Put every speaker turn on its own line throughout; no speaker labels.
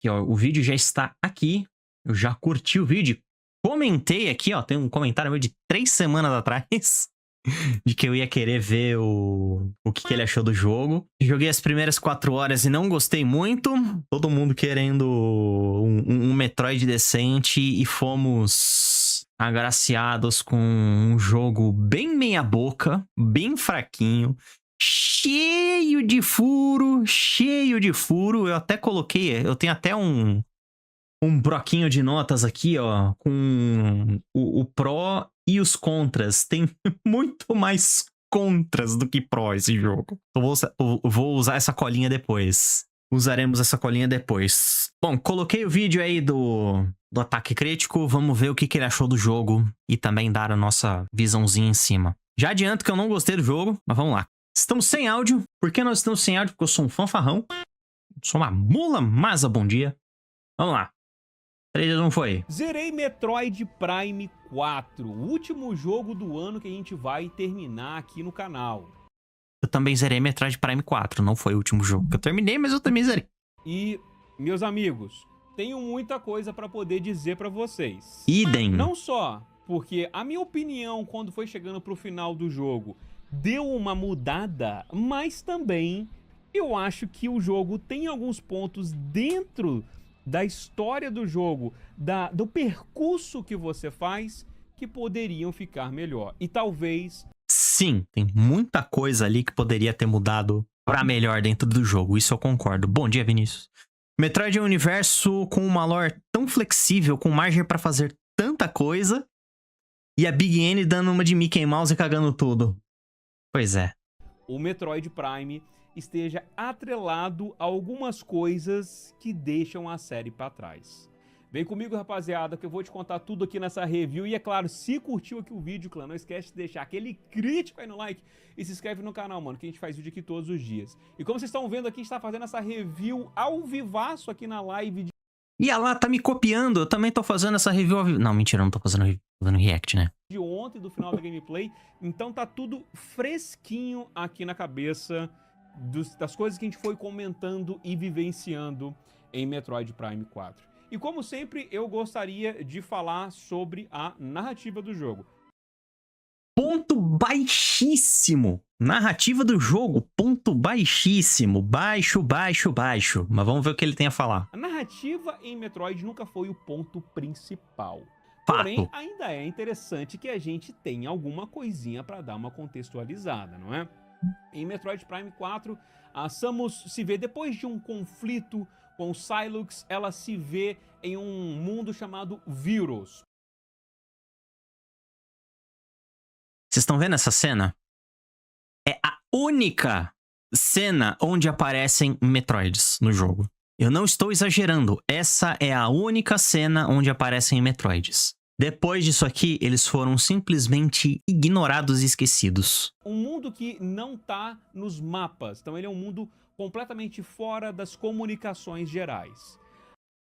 Aqui, ó, o vídeo já está aqui. Eu já curti o vídeo. Comentei aqui, ó. Tem um comentário meu de 3 semanas atrás. De que eu ia querer ver o que ele achou do jogo. Joguei as primeiras 4 horas e não gostei muito. Todo mundo querendo um Metroid decente. E fomos agraciados com um jogo bem meia boca. Bem fraquinho. Cheio de furo. Cheio de furo. Eu até coloquei... Eu tenho até um broquinho de notas aqui, ó, com o pró e os contras. Tem muito mais contras do que pró esse jogo. Eu vou usar essa colinha depois. Usaremos essa colinha depois. Bom, coloquei o vídeo aí do ataque crítico. Vamos ver o que ele achou do jogo e também dar a nossa visãozinha em cima. Já adianto que eu não gostei do jogo, mas vamos lá. Estamos sem áudio. Por que nós estamos sem áudio? Porque eu sou um fanfarrão. Sou uma mula, mas bom dia. Vamos lá. 3, 2, 1, foi.
Zerei Metroid Prime 4, o último jogo do ano que a gente vai terminar aqui no canal.
Eu também zerei Metroid Prime 4, não foi o último jogo que eu terminei, mas eu também zerei.
E, meus amigos, tenho muita coisa pra poder dizer pra vocês.
Idem.
Não só porque a minha opinião, quando foi chegando pro final do jogo, deu uma mudada, mas também eu acho que o jogo tem alguns pontos dentro da história do jogo, do percurso que você faz, que poderiam ficar melhor. E talvez...
Sim, tem muita coisa ali que poderia ter mudado pra melhor dentro do jogo, isso eu concordo. Bom dia, Vinícius. Metroid é um universo com uma lore tão flexível, com margem pra fazer tanta coisa, e a Big N dando uma de Mickey Mouse e cagando tudo. Pois é.
O Metroid Prime esteja atrelado a algumas coisas que deixam a série pra trás. Vem comigo, rapaziada, que eu vou te contar tudo aqui nessa review. E é claro, se curtiu aqui o vídeo, clã, não esquece de deixar aquele crítico aí no like e se inscreve no canal, mano, que a gente faz vídeo aqui todos os dias. E como vocês estão vendo aqui, a gente tá fazendo essa review ao vivaço aqui na live de...
E ela tá me copiando, eu também tô fazendo essa review ao vivo. Não, mentira, eu não tô fazendo review, tô fazendo react, né?
de ontem, do final da gameplay. Então tá tudo fresquinho aqui na cabeça das coisas que a gente foi comentando e vivenciando em Metroid Prime 4. E como sempre, eu gostaria de falar sobre a narrativa do jogo.
Ponto baixíssimo. Narrativa do jogo, ponto baixíssimo. Baixo, baixo, baixo. Mas vamos ver o que ele tem a falar.
A narrativa em Metroid nunca foi o ponto principal.
Fato.
Porém, ainda é interessante que a gente tenha alguma coisinha para dar uma contextualizada, não é? Em Metroid Prime 4, a Samus se vê, depois de um conflito com Sylux, ela se vê em um mundo chamado Virus.
Vocês estão vendo essa cena? É a única cena onde aparecem Metroids no jogo. Eu não estou exagerando. Essa é a única cena onde aparecem Metroids. Depois disso aqui, eles foram simplesmente ignorados e esquecidos.
Um mundo que não tá nos mapas. Então ele é um mundo completamente fora das comunicações gerais.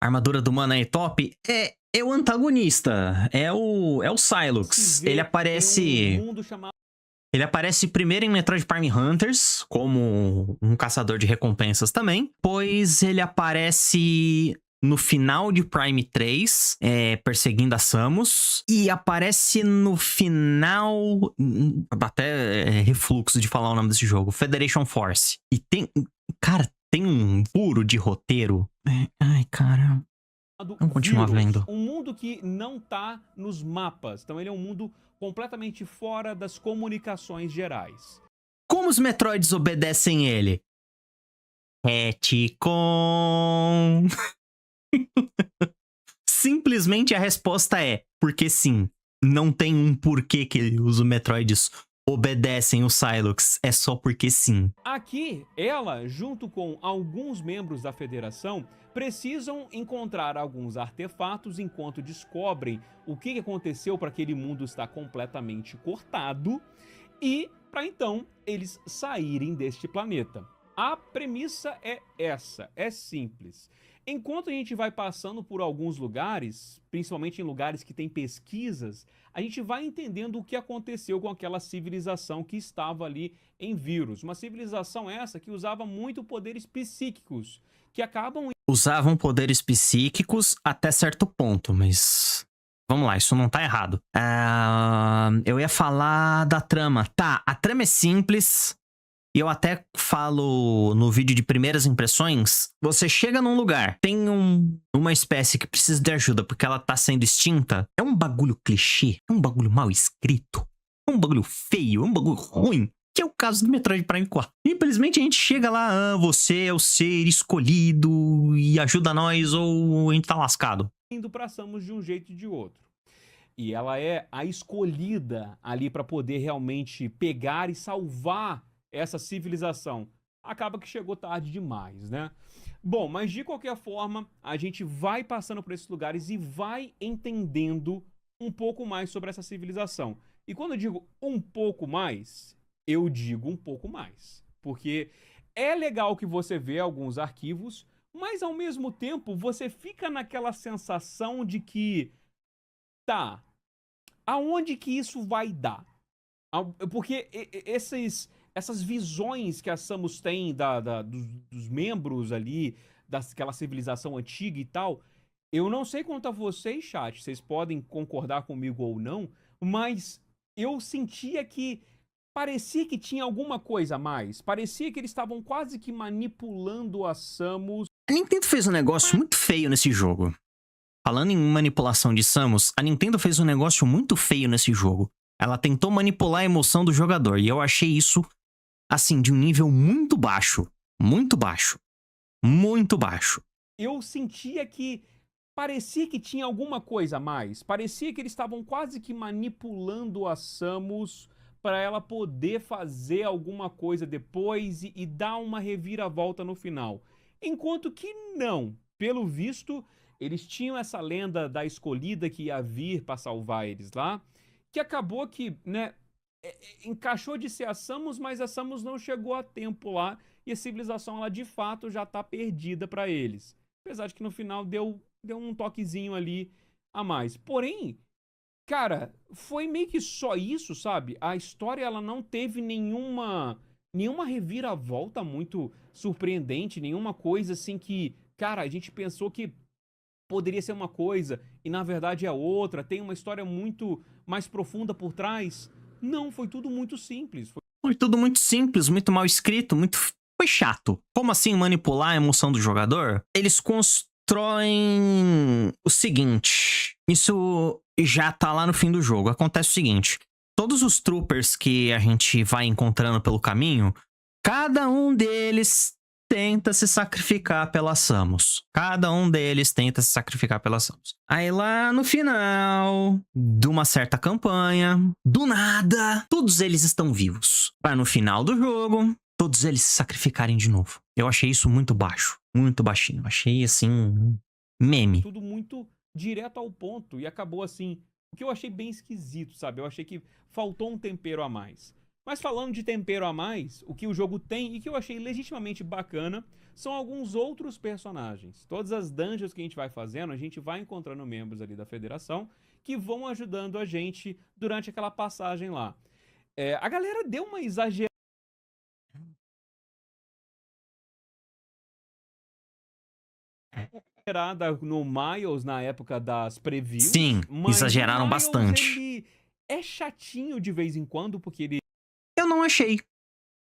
A armadura do Mana top é o antagonista. É o Sylux. Ele aparece... Ele aparece primeiro em Metroid Prime Hunters, como um caçador de recompensas também. Pois ele aparece no final de Prime 3, perseguindo a Samus. E aparece no final... Até refluxo de falar o nome desse jogo. Federation Force. E tem... Cara, tem um furo de roteiro. Ai, cara... Vamos continuar vendo.
Um mundo que não tá nos mapas. Então ele é um mundo completamente fora das comunicações gerais.
Como os Metroids obedecem ele? Retcon. Simplesmente a resposta é porque sim. Não tem um porquê que os Metroids obedecem o Sylux. É só porque sim.
Aqui, ela, junto com alguns membros da Federação, precisam encontrar alguns artefatos enquanto descobrem o que aconteceu para aquele mundo estar completamente cortado e para então eles saírem deste planeta. A premissa é essa, é simples. Enquanto a gente vai passando por alguns lugares, principalmente em lugares que tem pesquisas, a gente vai entendendo o que aconteceu com aquela civilização que estava ali em Virus. Uma civilização essa que usava muito poderes psíquicos, que acabam
usavam poderes psíquicos até certo ponto, mas... Vamos lá, isso não tá errado. Eu ia falar da trama. Tá, a trama é simples. E eu até falo no vídeo de primeiras impressões. Você chega num lugar, tem uma espécie que precisa de ajuda porque ela tá sendo extinta. É um bagulho clichê, é um bagulho mal escrito, é um bagulho feio, é um bagulho ruim. Que é o caso do Metroid Prime 4. Simplesmente a gente chega lá, você é o ser escolhido e ajuda nós ou a gente tá lascado.
Indo pra Samus de um jeito e de outro. E ela é a escolhida ali pra poder realmente pegar e salvar essa civilização. Acaba que chegou tarde demais, né? Bom, mas de qualquer forma, a gente vai passando por esses lugares e vai entendendo um pouco mais sobre essa civilização. E quando eu digo um pouco mais, eu digo um pouco mais. Porque é legal que você vê alguns arquivos, mas ao mesmo tempo você fica naquela sensação de que, tá, aonde que isso vai dar? Porque essas visões que a Samus tem dos membros ali, daquela civilização antiga e tal, eu não sei quanto a vocês, chat, vocês podem concordar comigo ou não, mas eu sentia que parecia que tinha alguma coisa a mais. Parecia que eles estavam quase que manipulando a Samus.
A Nintendo fez um negócio muito feio nesse jogo. Falando em manipulação de Samus, a Nintendo fez um negócio muito feio nesse jogo. Ela tentou manipular a emoção do jogador, e eu achei isso, assim, de um nível muito baixo. Muito baixo. Muito baixo.
Eu sentia que parecia que tinha alguma coisa a mais. Parecia que eles estavam quase que manipulando a Samus para ela poder fazer alguma coisa depois e dar uma reviravolta no final. Enquanto que não. Pelo visto, eles tinham essa lenda da escolhida que ia vir para salvar eles lá, que acabou que, né, encaixou de ser a Samus, mas a Samus não chegou a tempo lá e a civilização, ela de fato já tá perdida para eles. Apesar de que no final deu um toquezinho ali a mais. Porém, cara, foi meio que só isso, sabe? A história, ela não teve nenhuma reviravolta muito surpreendente, nenhuma coisa assim que, cara, a gente pensou que poderia ser uma coisa e na verdade é outra, tem uma história muito mais profunda por trás. Não, foi tudo muito simples.
Foi tudo muito simples, muito mal escrito, muito... Foi chato. Como assim manipular a emoção do jogador? Eles constroem o seguinte. Isso já tá lá no fim do jogo. Acontece o seguinte. Todos os troopers que a gente vai encontrando pelo caminho, cada um deles tenta se sacrificar pela Samus. Cada um deles tenta se sacrificar pela Samus. Aí lá no final de uma certa campanha, do nada, todos eles estão vivos. Para no final do jogo, todos eles se sacrificarem de novo. Eu achei isso muito baixo. Muito baixinho. Achei, assim, meme.
Tudo muito direto ao ponto. E acabou assim. O que eu achei bem esquisito, sabe? Eu achei que faltou um tempero a mais. Mas falando de tempero a mais, o que o jogo tem e que eu achei legitimamente bacana são alguns outros personagens. Todas as dungeons que a gente vai fazendo, a gente vai encontrando membros ali da Federação que vão ajudando a gente durante aquela passagem lá. A galera deu uma exagerada no Miles na época das previews.
Sim,
mas
exageraram
o Miles,
bastante.
ele é chatinho de vez em quando, porque ele
Eu não achei.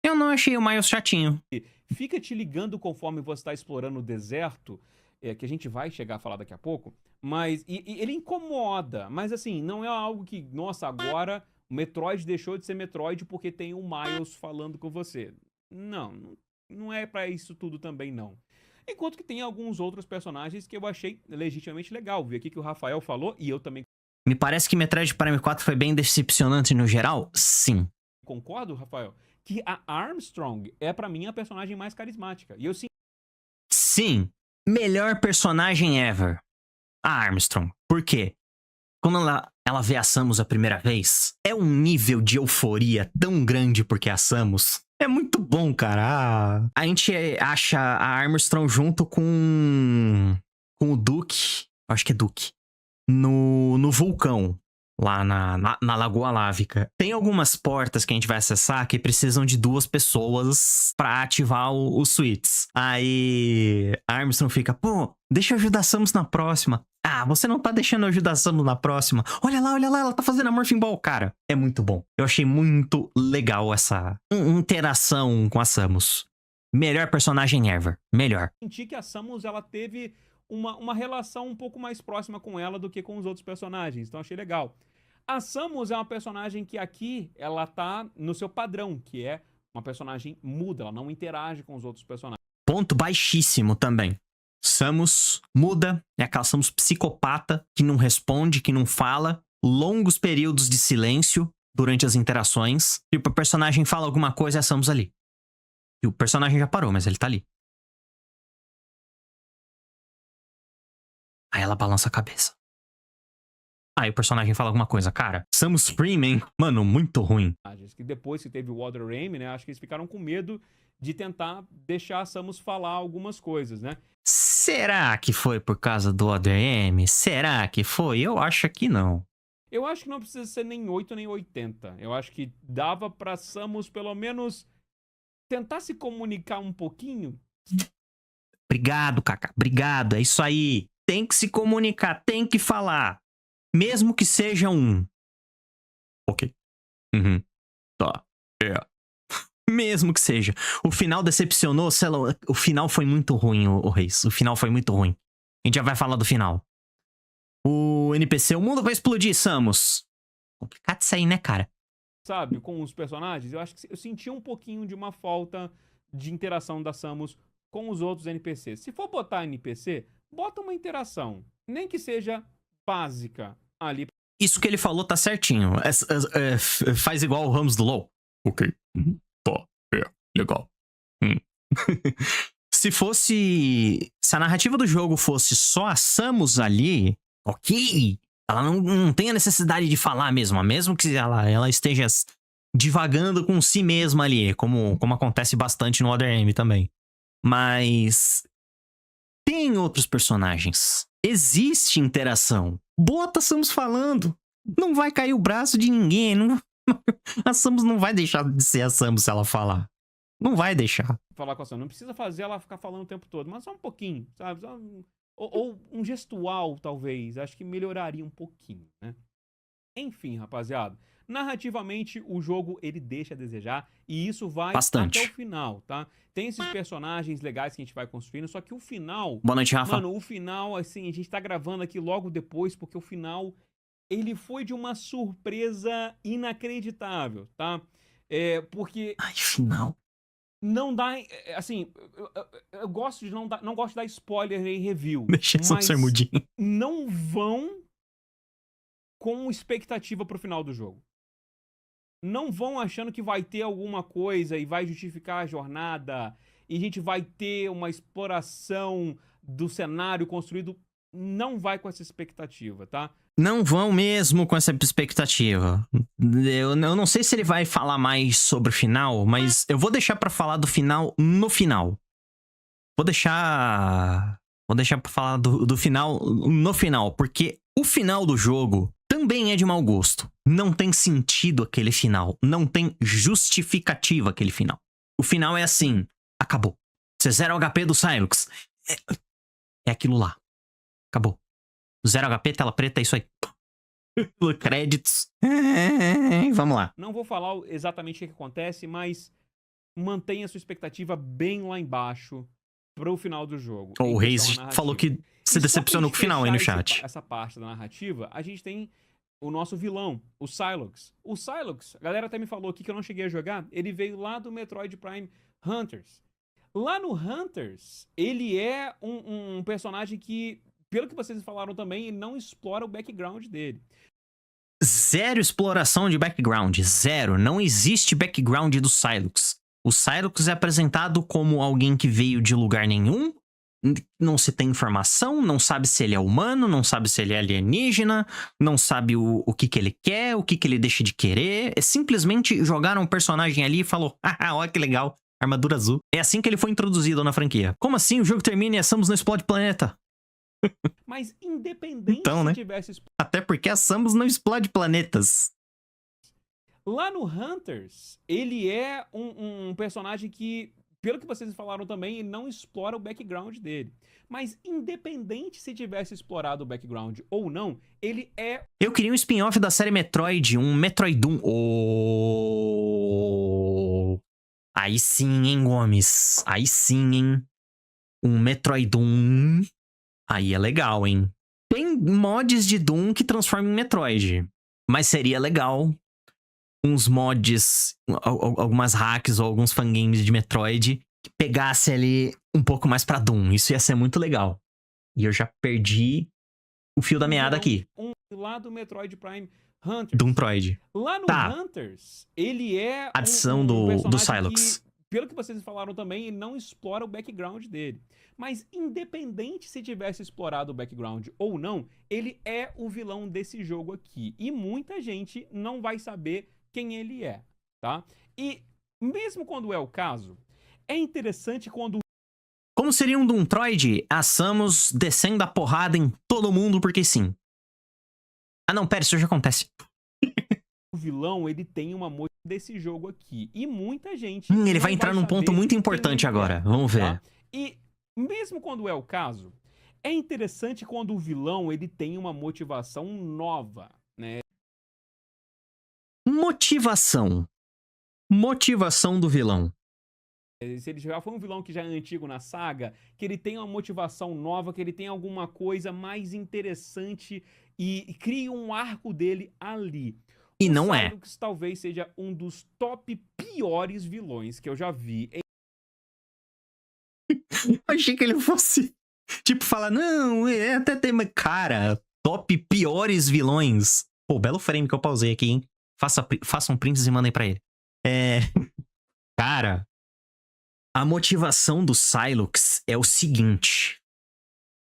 Eu não achei o Miles chatinho.
fica te ligando conforme você está explorando o deserto, que a gente vai chegar a falar daqui a pouco, mas e ele incomoda, mas assim, não é algo que, nossa, agora o Metroid deixou de ser Metroid porque tem o Miles falando com você. Não é pra isso tudo também, não. Enquanto que tem alguns outros personagens que eu achei legitimamente legal. Vi aqui que o Rafael falou, e eu também
Me parece que Metroid Prime 4 foi bem decepcionante no geral? Sim.
concordo, Rafael, que a Armstrong é pra mim a personagem mais carismática. E eu
Sim. Melhor personagem ever. A Armstrong. Por quê? Quando ela vê a Samus a primeira vez, é um nível de euforia tão grande porque a Samus. É muito bom, cara. A gente acha a Armstrong junto com o Duke. Acho que é Duke. No vulcão. lá na Lagoa Lávica. Tem algumas portas que a gente vai acessar que precisam de 2 pessoas pra ativar os suítes. Aí a Armstrong fica, pô, deixa eu ajudar a Samus na próxima. Ah, você não tá deixando eu ajudar a Samus na próxima. Olha lá, ela tá fazendo a Morphing Ball, cara. É muito bom. Eu achei muito legal essa interação com a Samus. Melhor personagem ever. Melhor.
Senti que a Samus, ela teve uma relação um pouco mais próxima com ela do que com os outros personagens, então achei legal. A Samus é uma personagem que aqui, ela tá no seu padrão, que é uma personagem muda, ela não interage com os outros personagens.
Ponto baixíssimo também. Samus muda, é aquela Samus psicopata, que não responde, que não fala, longos períodos de silêncio durante as interações. Tipo, o personagem fala alguma coisa e a Samus ali. E o personagem já parou, mas ele tá ali. Aí ela balança a cabeça. Aí o personagem fala alguma coisa. Cara, Samus Freeman, mano, muito ruim.
Que depois que teve o Water Rain, né, acho que eles ficaram com medo de tentar deixar a Samus falar algumas coisas, né?
Será que foi por causa do ODM? Será que foi? Eu acho que não.
Eu acho que não precisa ser nem 8 nem 80. Eu acho que dava pra Samus, pelo menos, tentar se comunicar um pouquinho.
Obrigado, Kaká. Obrigado. É isso aí. Tem que se comunicar, tem que falar. Mesmo que seja um. Ok. Uhum. Tá. É. Mesmo que seja. O final decepcionou, o final foi muito ruim, o Reis. O final foi muito ruim. A gente já vai falar do final. O NPC, o mundo vai explodir, Samus. Complicado isso aí, né, cara?
Sabe, com os personagens, eu acho que eu senti um pouquinho de uma falta de interação da Samus com os outros NPCs. Se for botar NPC, bota uma interação, nem que seja básica ali.
Isso que ele falou tá certinho. Faz igual o Ramos do LoL. Ok. Tá. Legal. Se a narrativa do jogo fosse só a Samus ali, ok. Ela não tem a necessidade de falar mesmo. Mesmo que ela esteja divagando com si mesma ali. Como acontece bastante no Other M também. Mas tem outros personagens. Existe interação. Bota a Samus falando. Não vai cair o braço de ninguém. A Samus não vai deixar de ser a Samus se ela falar. Não vai deixar.
Falar com a Samus. Não precisa fazer ela ficar falando o tempo todo, mas só um pouquinho, sabe? Ou um gestual, talvez. Acho que melhoraria um pouquinho, né? Enfim, rapaziada. Narrativamente, o jogo, ele deixa a desejar. E isso vai
bastante
até o final, tá? Tem esses personagens legais que a gente vai construindo. Só que o final...
Boa noite, Rafa.
Mano, o final, assim, a gente tá gravando aqui logo depois, porque o final, ele foi de uma surpresa inacreditável, tá? Porque...
Ai, final...
Não dá, assim, eu gosto de não gosto de dar spoiler em review.
Deixa só ser mudinho.
Não vão com expectativa pro final do jogo. Não vão achando que vai ter alguma coisa e vai justificar a jornada e a gente vai ter uma exploração do cenário construído. Não vai com essa expectativa, tá?
Não vão mesmo com essa expectativa. Eu não sei se ele vai falar mais sobre o final, mas eu vou deixar pra falar do final no final. Vou deixar pra falar do final no final, porque o final do jogo também é de mau gosto. Não tem sentido aquele final. Não tem justificativa aquele final. O final é assim, acabou. Você zera o HP do Silux. É aquilo lá. Acabou. 0 HP, tela preta, é isso aí. Créditos. Vamos lá.
Não vou falar exatamente o que acontece, mas mantenha a sua expectativa bem lá embaixo pro final do jogo.
O Reis falou que se decepcionou com o final aí no chat.
Essa parte da narrativa, a gente tem o nosso vilão, o Psylocke. O Psylocke, a galera até me falou aqui que eu não cheguei a jogar, ele veio lá do Metroid Prime Hunters. Lá no Hunters, ele é um personagem que, pelo que vocês falaram também, ele não explora o background dele.
Zero exploração de background. Zero. Não existe background do Psylocke. O Psylocke é apresentado como alguém que veio de lugar nenhum. Não se tem informação. Não sabe se ele é humano. Não sabe se ele é alienígena. Não sabe o que ele quer. O que ele deixa de querer. É simplesmente jogaram um personagem ali e falou: ah, olha que legal. Armadura azul. É assim que ele foi introduzido na franquia. Como assim o jogo termina e a Samus não explode planeta?
Mas independente
Então, né?
se tivesse...
Até porque a Samus não explode planetas.
Lá no Hunters, ele é um personagem que, pelo que vocês falaram também, ele não explora o background dele. Mas independente se tivesse explorado o background ou não, ele é...
Eu queria um spin-off da série Metroid, um Metroidum. Oh. Aí sim, hein, Gomes? Aí sim, hein? Um Metroidum. Aí é legal, hein? Tem mods de Doom que transformam em Metroid. Mas seria legal uns mods, algumas hacks ou alguns fangames de Metroid que pegasse ali um pouco mais pra Doom. Isso ia ser muito legal. E eu já perdi o fio da meada aqui.
Lá do Metroid Prime Hunters.
Doomtroid.
Lá no
Tá.
Hunters, ele é
Adição do
personagem
Sylux.
que, pelo que vocês falaram também, ele não explora o background dele. Mas independente se tivesse explorado o background ou não, ele é o vilão desse jogo aqui. E muita gente não vai saber quem ele é, tá? E mesmo quando é o caso, é interessante quando...
Como seria um Doomtroid? A Samus descendo a porrada em todo mundo porque sim. Ah não, pera, isso já acontece.
O vilão, ele tem uma motivação desse jogo aqui. E muita gente...
Ele vai entrar num ponto muito importante agora. Vamos ver.
Tá? E mesmo quando é o caso, é interessante quando o vilão, ele tem uma motivação nova, né?
Motivação. Motivação do vilão.
Se ele já foi um vilão que já é antigo na saga, que ele tem uma motivação nova, que ele tem alguma coisa mais interessante e cria um arco dele ali.
E não é.
O Sylux talvez seja um dos top piores vilões que eu já vi.
Eu achei que ele fosse, tipo, falar, não, até tem... Cara, top piores vilões. Pô, belo frame que eu pausei aqui, hein? Façam prints e mandem pra ele. Cara, a motivação do Sylux é o seguinte.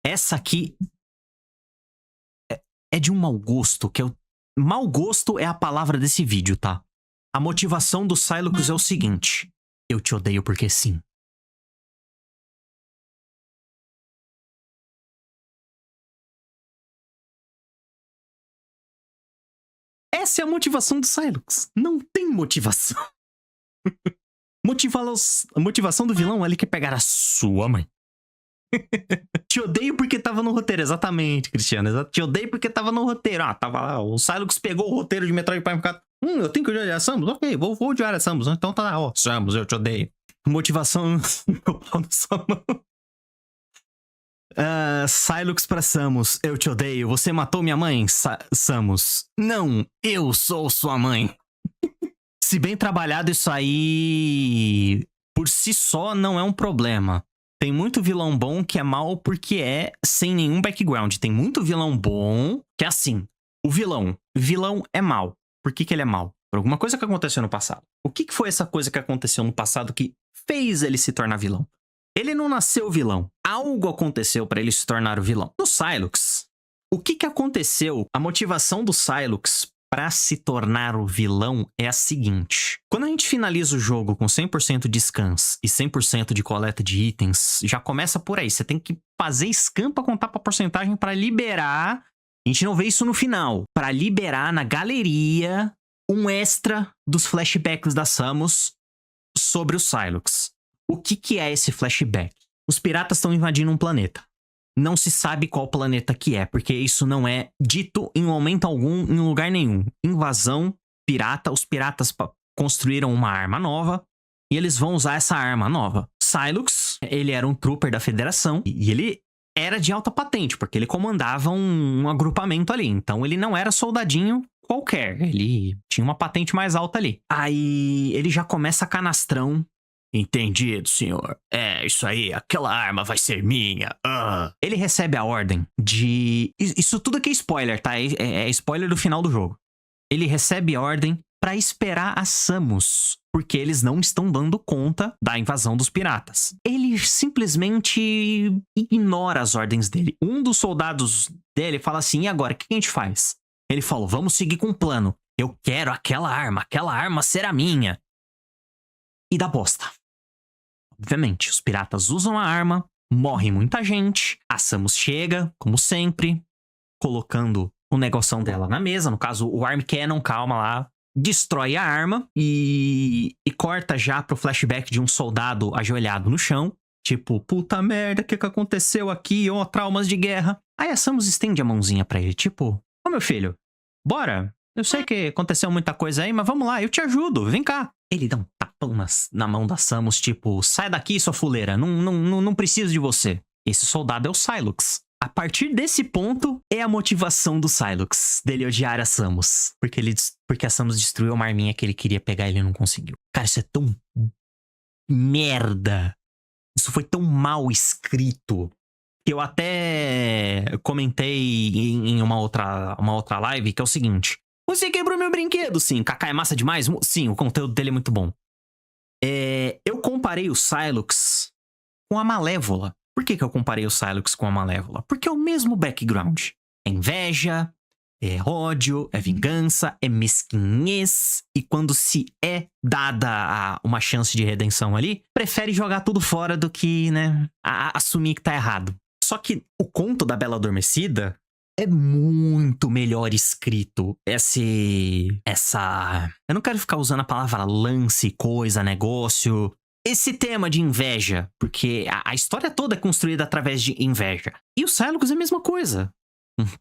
Essa aqui é de um mau gosto, que é o... Mau gosto é a palavra desse vídeo, tá? A motivação do Sylux é o seguinte. Eu te odeio porque sim. Essa é a motivação do Sylux. Não tem motivação. A motivação do vilão, ele quer pegar a sua mãe. Te odeio porque tava no roteiro. Exatamente, Cristiano. Te odeio porque tava no roteiro. Ah, tava lá. O Sylux pegou o roteiro de Metroid Prime 4. Eu tenho que odiar a Samus? Ok, vou odiar a Samus. Então tá lá, ó. Samus, eu te odeio. Motivação... Meu pau na sua mão. Sylux pra Samus. Eu te odeio. Você matou minha mãe, Samus. Não, eu sou sua mãe. Se bem trabalhado, isso aí... Por si só, não é um problema. Tem muito vilão bom que é mal porque é sem nenhum background. Tem muito vilão bom que é assim. O vilão é mal. Por que ele é mal? Por alguma coisa que aconteceu no passado. O que foi essa coisa que aconteceu no passado que fez ele se tornar vilão? Ele não nasceu vilão. Algo aconteceu pra ele se tornar o vilão. No Sylux, o que aconteceu? A motivação do Sylux pra se tornar o vilão é a seguinte. Quando a gente finaliza o jogo com 100% de scans e 100% de coleta de itens, já começa por aí. Você tem que fazer scan pra contar pra porcentagem pra liberar. A gente não vê isso no final. Pra liberar na galeria um extra dos flashbacks da Samus sobre o Sylux. O que é esse flashback? Os piratas estão invadindo um planeta. Não se sabe qual planeta que é, porque isso não é dito em momento algum, em lugar nenhum. Invasão, pirata, os piratas construíram uma arma nova e eles vão usar essa arma nova. Sylux, ele era um trooper da Federação e ele era de alta patente, porque ele comandava um agrupamento ali. Então ele não era soldadinho qualquer, ele tinha uma patente mais alta ali. Aí ele já começa canastrão. Entendido, senhor. É, isso aí, aquela arma vai ser minha. Ele recebe a ordem de... Isso tudo aqui é spoiler, tá? É spoiler do final do jogo. Ele recebe a ordem pra esperar a Samus, porque eles não estão dando conta da invasão dos piratas. Ele simplesmente ignora as ordens dele. Um dos soldados dele fala assim, e agora, o que a gente faz? Ele falou, vamos seguir com o plano. Eu quero aquela arma será minha. E dá bosta. Obviamente, os piratas usam a arma, Morre muita gente. A Samus chega, como sempre, colocando o negoção dela na mesa. No caso, o Arm Cannon, calma lá. Destrói a arma e corta já pro flashback de um soldado ajoelhado no chão. Tipo, puta merda, o que aconteceu aqui? Ó, traumas de guerra. Aí a Samus estende a mãozinha pra ele, tipo... Ô, meu filho, bora. Eu sei que aconteceu muita coisa aí, mas vamos lá, eu te ajudo, vem cá. Ele dá um tapão na mão da Samus, tipo... Sai daqui, sua fuleira, não preciso de você. Esse soldado é o Sylux. A partir desse ponto, é a motivação do Sylux, dele odiar a Samus. Porque a Samus destruiu uma arminha que ele queria pegar e ele não conseguiu. Cara, isso é tão... merda. Isso foi tão mal escrito que eu até comentei em uma outra live, que é o seguinte. Você quebrou meu brinquedo, sim. Kaká é massa demais? Sim, o conteúdo dele é muito bom. Eu comparei o Sylux com a Malévola. Por que eu comparei o Sylux com a Malévola? Porque é o mesmo background. É inveja, é ódio, é vingança, é mesquinhez. E quando se é dada uma chance de redenção ali, prefere jogar tudo fora do que, né, assumir que tá errado. Só que o conto da Bela Adormecida é muito melhor escrito. Eu não quero ficar usando a palavra lance, coisa, negócio. Esse tema de inveja, porque a história toda é construída através de inveja. E o Sylux é a mesma coisa,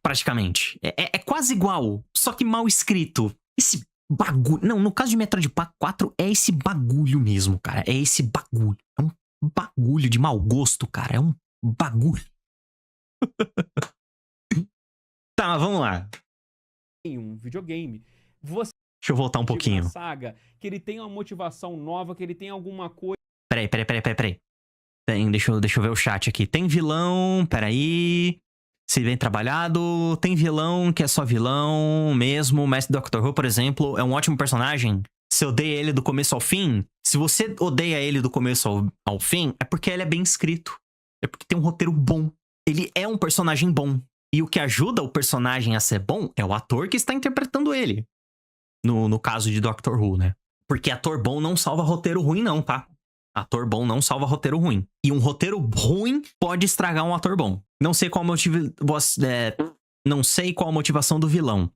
praticamente. É quase igual, só que mal escrito. Esse bagulho... Não, no caso de Metroid 4, é esse bagulho mesmo, cara. É esse bagulho. É um bagulho de mau gosto, cara. É um bagulho. Tá, mas vamos lá.
Em um videogame, você...
Deixa eu voltar um pouquinho.
Na saga, que ele tem uma motivação nova, que ele tem alguma coisa...
Peraí. Deixa eu ver o chat aqui. Tem vilão, peraí. Se bem trabalhado. Tem vilão que é só vilão mesmo. O Mestre Dr. Who, por exemplo, é um ótimo personagem. Se odeia ele do começo ao fim, se você odeia ele do começo ao fim, é porque ele é bem escrito. É porque tem um roteiro bom. Ele é um personagem bom. E o que ajuda o personagem a ser bom é o ator que está interpretando ele. No caso de Doctor Who, né? Porque ator bom não salva roteiro ruim, não, tá? Ator bom não salva roteiro ruim. E um roteiro ruim pode estragar um ator bom. Não sei qual não sei qual a motivação do vilão.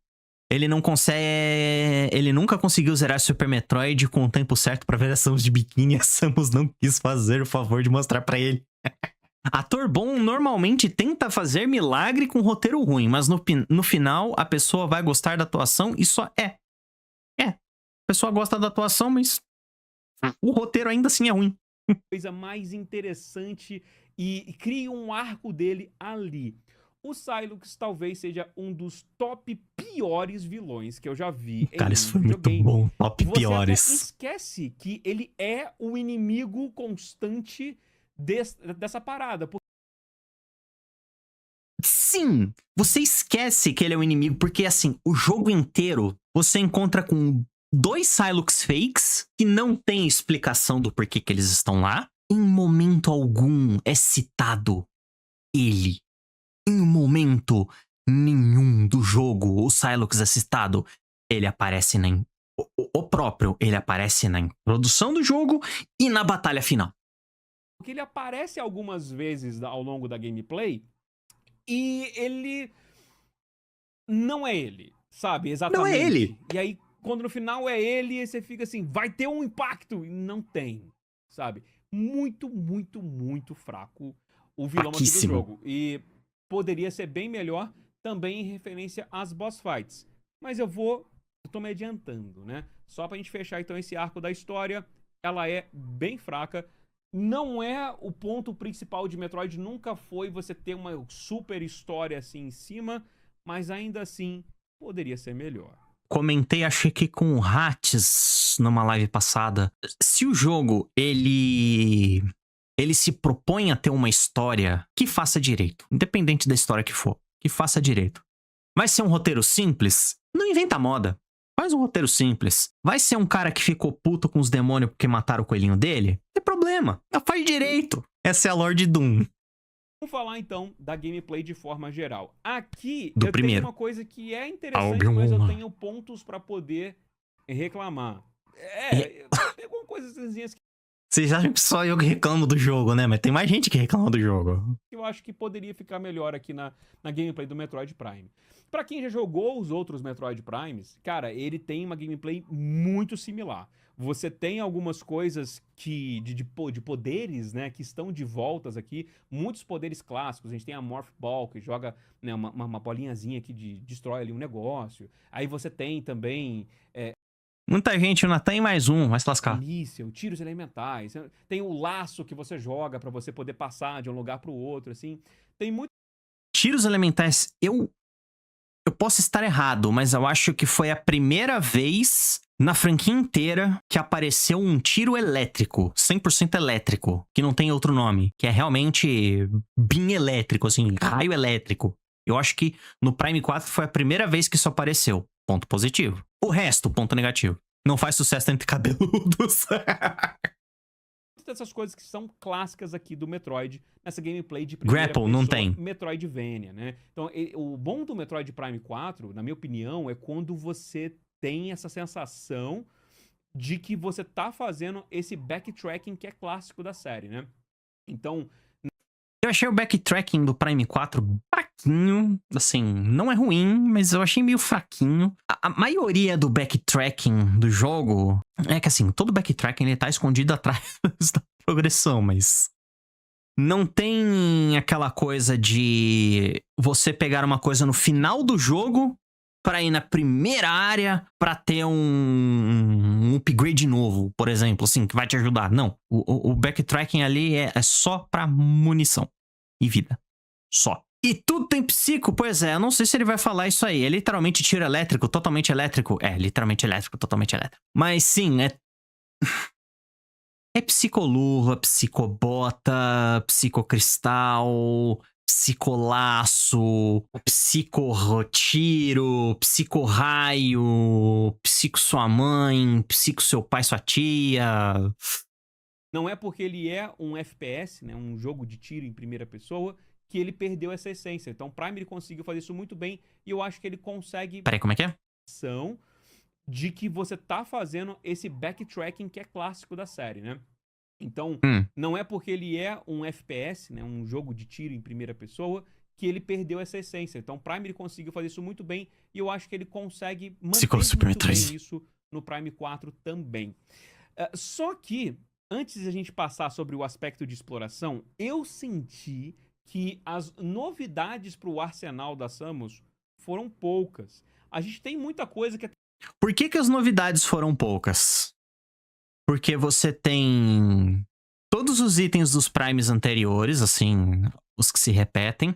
Ele não consegue... Ele nunca conseguiu zerar Super Metroid com o tempo certo pra ver a Samus de biquíni. A Samus não quis fazer o favor de mostrar pra ele. Ator bom normalmente tenta fazer milagre com roteiro ruim, mas no final a pessoa vai gostar da atuação e só é. A pessoa gosta da atuação, mas o roteiro ainda assim é ruim.
Coisa mais interessante e cria um arco dele ali. O Sylux talvez seja um dos top piores vilões que eu já vi.
Cara, isso foi muito bom. Top piores.
Você até esquece que ele é o inimigo constante dessa parada.
Sim, você esquece que ele é o inimigo, porque assim, o jogo inteiro você encontra com 2 Sylux fakes que não tem explicação do porquê que eles estão lá. Em momento algum é citado ele. Em momento nenhum do jogo o Sylux é citado. Ele aparece ele aparece na introdução do jogo e na batalha final.
Porque ele aparece algumas vezes ao longo da gameplay e ele não é ele, sabe? Exatamente.
Não é ele.
E aí, quando no final é ele, você fica assim, vai ter um impacto. E não tem, sabe? Muito, muito, muito fraco o vilão aqui do jogo. E poderia ser bem melhor também em referência às boss fights. Mas eu tô me adiantando, né? Só pra gente fechar então esse arco da história, ela é bem fraca. Não é o ponto principal de Metroid, nunca foi você ter uma super história assim em cima, mas ainda assim poderia ser melhor.
Comentei, achei que com o Hats numa live passada. Se o jogo, ele se propõe a ter uma história que faça direito, independente da história que for, que faça direito. Vai ser um roteiro simples? Não inventa moda. Faz um roteiro simples. Vai ser um cara que ficou puto com os demônios porque mataram o coelhinho dele? Não tem problema. Faz direito. Essa é a lore de Doom.
Vamos falar então da gameplay de forma geral. Aqui
do
eu
primeiro.
Tenho uma coisa que é interessante, mas eu tenho pontos pra poder reclamar. Tem algumas coisinhas que
Vocês acham que só eu que reclamo do jogo, né? Mas tem mais gente que reclama do jogo.
Eu acho que poderia ficar melhor aqui na gameplay do Metroid Prime. Pra quem já jogou os outros Metroid Primes, cara, ele tem uma gameplay muito similar. Você tem algumas coisas de poderes, né, que estão de voltas aqui. Muitos poderes clássicos. A gente tem a Morph Ball, que joga, né, uma bolinhazinha que destrói ali um negócio. Aí você tem também
Muita gente, não tem mais um, vai se lascar.
míssil, tiros elementais. Tem o laço que você joga pra você poder passar de um lugar pro outro, assim. Tem muito.
Tiros elementais, eu posso estar errado, mas eu acho que foi a primeira vez na franquia inteira que apareceu um tiro elétrico, 100% elétrico, que não tem outro nome, que é realmente beam elétrico, assim, raio elétrico. Eu acho que no Prime 4 foi a primeira vez que isso apareceu. Ponto positivo. O resto, ponto negativo. Não faz sucesso entre cabeludos.
Dessas coisas que são clássicas aqui do Metroid, nessa gameplay de primeira
Grapple,
pessoa,
não tem.
Metroidvania, né? Então, o bom do Metroid Prime 4, na minha opinião, é quando você tem essa sensação de que você tá fazendo esse backtracking que é clássico da série, né? Então,
Eu achei o backtracking do Prime 4 fraquinho. Assim, não é ruim, mas eu achei meio fraquinho. A maioria do backtracking do jogo é que, assim, todo backtracking ele tá escondido atrás da progressão, mas não tem aquela coisa de você pegar uma coisa no final do jogo pra ir na primeira área pra ter um upgrade novo, por exemplo, assim, que vai te ajudar. Não, o backtracking ali é só pra munição e vida. Só. E tudo tem psico? Pois é, eu não sei se ele vai falar isso aí. É literalmente tiro elétrico, totalmente elétrico? É, literalmente elétrico, totalmente elétrico. Mas sim, é psicoluva, psicobota, psicocristal, psicolaço, psicorrotiro, psicorraio, psico sua mãe, psico seu pai, sua tia.
não é porque ele é um FPS, né, um jogo de tiro em primeira pessoa, que ele perdeu essa essência. Então, o Prime ele conseguiu fazer isso muito bem e eu acho que ele consegue
Peraí, como é que é?
ação de que você tá fazendo esse backtracking que é clássico da série, né? Então, não é porque ele é um FPS, né, um jogo de tiro em primeira pessoa, que ele perdeu essa essência. Então, o Prime ele conseguiu fazer isso muito bem e eu acho que ele consegue manter muito bem isso no Prime 4 também. Só que, antes de a gente passar sobre o aspecto de exploração, eu senti que as novidades para o arsenal da Samus foram poucas. A gente tem muita coisa que...
Por que as novidades foram poucas? Porque você tem todos os itens dos Primes anteriores, assim, os que se repetem,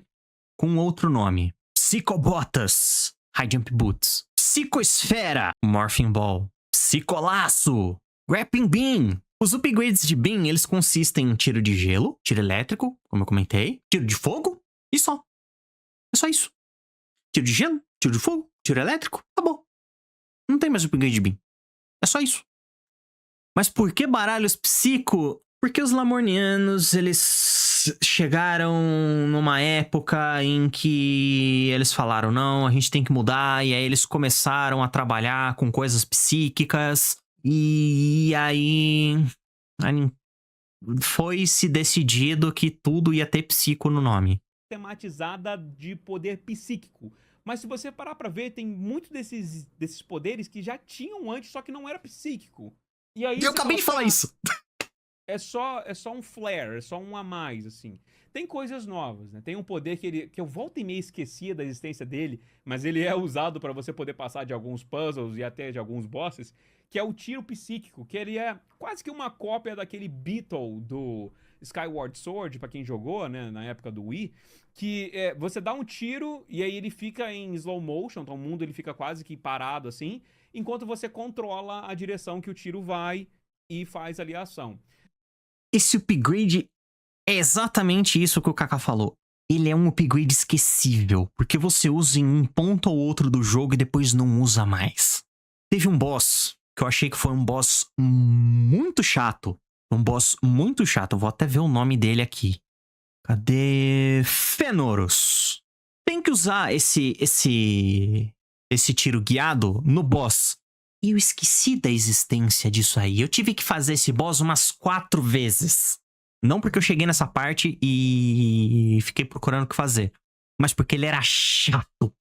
com outro nome. Psicobotas, High Jump Boots. Psicoesfera, Morphing Ball. Psicolaço, Grappling Beam. Os upgrades de Beam, eles consistem em tiro de gelo, tiro elétrico, como eu comentei, tiro de fogo e só. É só isso. Tiro de gelo, tiro de fogo, tiro elétrico, acabou. Não tem mais upgrade de Beam. É só isso. Mas por que baralhos psico? Porque os Lamornianos, eles chegaram numa época em que eles falaram, não, a gente tem que mudar, e aí eles começaram a trabalhar com coisas psíquicas, e aí foi-se decidido que tudo ia ter psico no nome.
Tematizada de poder psíquico. Mas se você parar pra ver, tem muitos desses poderes que já tinham antes, só que não era psíquico. E aí
eu acabei de falar isso.
É só um flare, é só um a mais, assim. Tem coisas novas, né? Tem um poder que eu volta e meia esquecia da existência dele, mas ele é usado pra você poder passar de alguns puzzles e até de alguns bosses, que é o tiro psíquico, que ele é quase que uma cópia daquele Beetle do Skyward Sword, pra quem jogou, né, na época do Wii, que você dá um tiro e aí ele fica em slow motion, então o mundo ele fica quase que parado assim, enquanto você controla a direção que o tiro vai e faz ali a ação.
Esse upgrade é exatamente isso que o Kaká falou. Ele é um upgrade esquecível, porque você usa em um ponto ou outro do jogo e depois não usa mais. Teve um boss que eu achei que foi um boss muito chato. Um boss muito chato. Eu vou até ver o nome dele aqui. Cadê? Fënoros. Tem que usar esse tiro guiado no boss. E eu esqueci da existência disso aí. Eu tive que fazer esse boss umas 4 vezes. Não porque eu cheguei nessa parte e fiquei procurando o que fazer, mas porque ele era chato.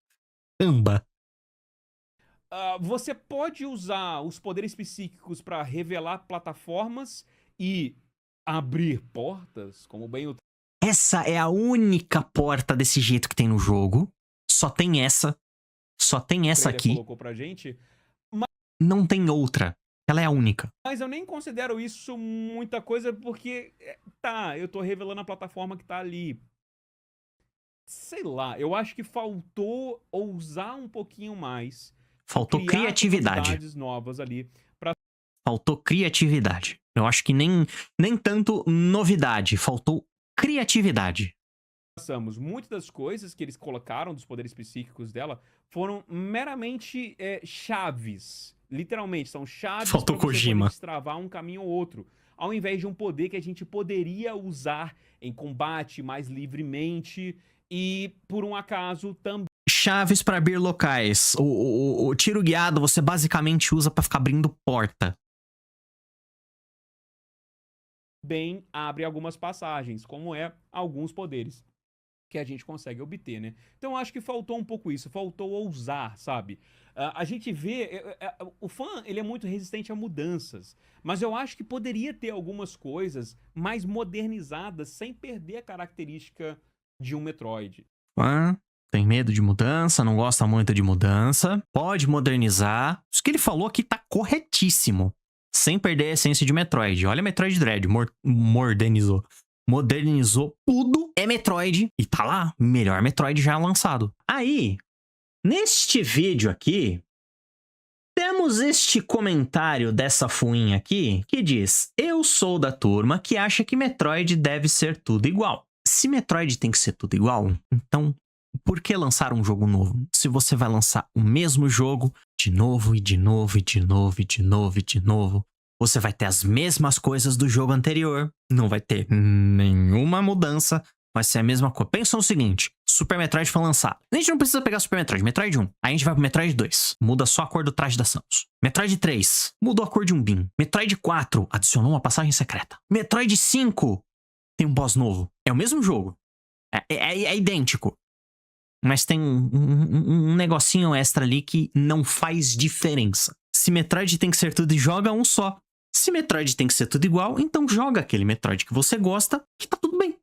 Caramba.
Você pode usar os poderes psíquicos pra revelar plataformas e abrir portas, como bem o
Essa é a única porta desse jeito que tem no jogo. Só tem essa. Só tem essa
trailer
aqui.
colocou pra gente.
Não tem outra. Ela é a única.
Mas eu nem considero isso muita coisa porque, tá, eu tô revelando a plataforma que tá ali. Sei lá, eu acho que faltou ousar um pouquinho mais.
Faltou
Criar
criatividade.
curiosidades novas ali.
Faltou criatividade. Eu acho que nem tanto novidade. Faltou criatividade.
Muitas das coisas que eles colocaram dos poderes psíquicos dela foram meramente chaves. Literalmente, são chaves
Faltou
pra você
Kojima.
poder destravar um caminho ou outro. Ao invés de um poder que a gente poderia usar em combate mais livremente e, por um acaso, também
Chaves para abrir locais. O tiro guiado você basicamente usa para ficar abrindo porta.
abre algumas passagens, como alguns poderes que a gente consegue obter, né? Então acho que faltou um pouco isso, faltou ousar, sabe? A gente vê, o fã, ele é muito resistente a mudanças, mas eu acho que poderia ter algumas coisas mais modernizadas sem perder a característica de um Metroid.
Fã tem medo de mudança, não gosta muito de mudança, pode modernizar. Isso que ele falou aqui tá corretíssimo, sem perder a essência de Metroid. Olha Metroid Dread, modernizou. Modernizou tudo, é Metroid e tá lá, melhor Metroid já lançado. Aí, neste vídeo aqui, temos este comentário dessa fuinha aqui que diz: eu sou da turma que acha que Metroid deve ser tudo igual. Se Metroid tem que ser tudo igual, então por que lançar um jogo novo? Se você vai lançar o mesmo jogo de novo e de novo e de novo e de novo e de novo, você vai ter as mesmas coisas do jogo anterior, não vai ter nenhuma mudança, vai ser a mesma coisa. Pensa no seguinte, Super Metroid foi lançado. A gente não precisa pegar Super Metroid, Metroid 1. Aí a gente vai pro Metroid 2, muda só a cor do traje da Samus. Metroid 3, mudou a cor de um Beam. Metroid 4, adicionou uma passagem secreta. Metroid 5, tem um boss novo. É o mesmo jogo. É idêntico. Mas tem um negocinho extra ali que não faz diferença. Se Metroid tem que ser tudo, joga um só. Se Metroid tem que ser tudo igual, então joga aquele Metroid que você gosta, que tá tudo bem.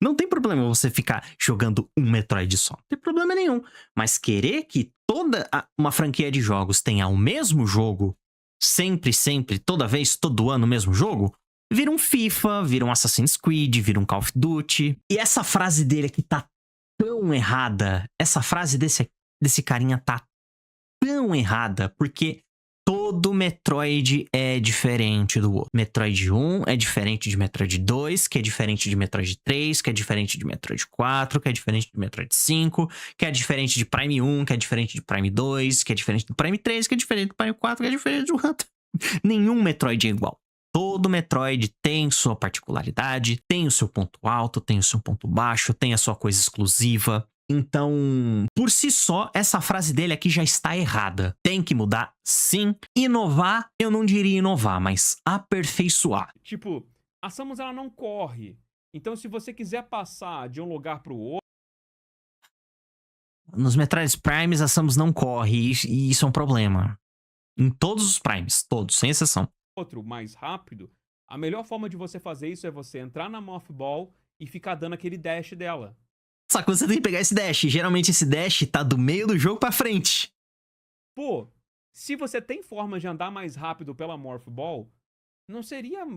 Não tem problema você ficar jogando um Metroid só. Não tem problema nenhum. Mas querer que toda uma franquia de jogos tenha o mesmo jogo, sempre, toda vez, todo ano o mesmo jogo, vira um FIFA, vira um Assassin's Creed, vira um Call of Duty. E essa frase dele aqui tá tão errada. Essa frase desse carinha tá tão errada, porque todo Metroid é diferente do outro. Metroid 1 é diferente de Metroid 2, que é diferente de Metroid 3, que é diferente de Metroid 4, que é diferente de Metroid 5, que é diferente de Prime 1, que é diferente de Prime 2, que é diferente do Prime 3, que é diferente do Prime 4, que é diferente do outro. Nenhum Metroid é igual. Todo Metroid tem sua particularidade, tem o seu ponto alto, tem o seu ponto baixo, tem a sua coisa exclusiva. Então, por si só, essa frase dele aqui já está errada. Tem que mudar, sim. Inovar, eu não diria inovar, mas aperfeiçoar.
Tipo, a Samus ela não corre. Então, se você quiser passar de um lugar pro outro...
Nos Metroid Primes, a Samus não corre, e isso é um problema. Em todos os Primes, todos, sem exceção.
mais rápido, a melhor forma de você fazer isso é você entrar na Morph Ball e ficar dando aquele dash dela.
Só que você tem que pegar esse dash. Geralmente esse dash tá do meio do jogo pra frente.
Pô, se você tem forma de andar mais rápido pela Morph Ball, não seria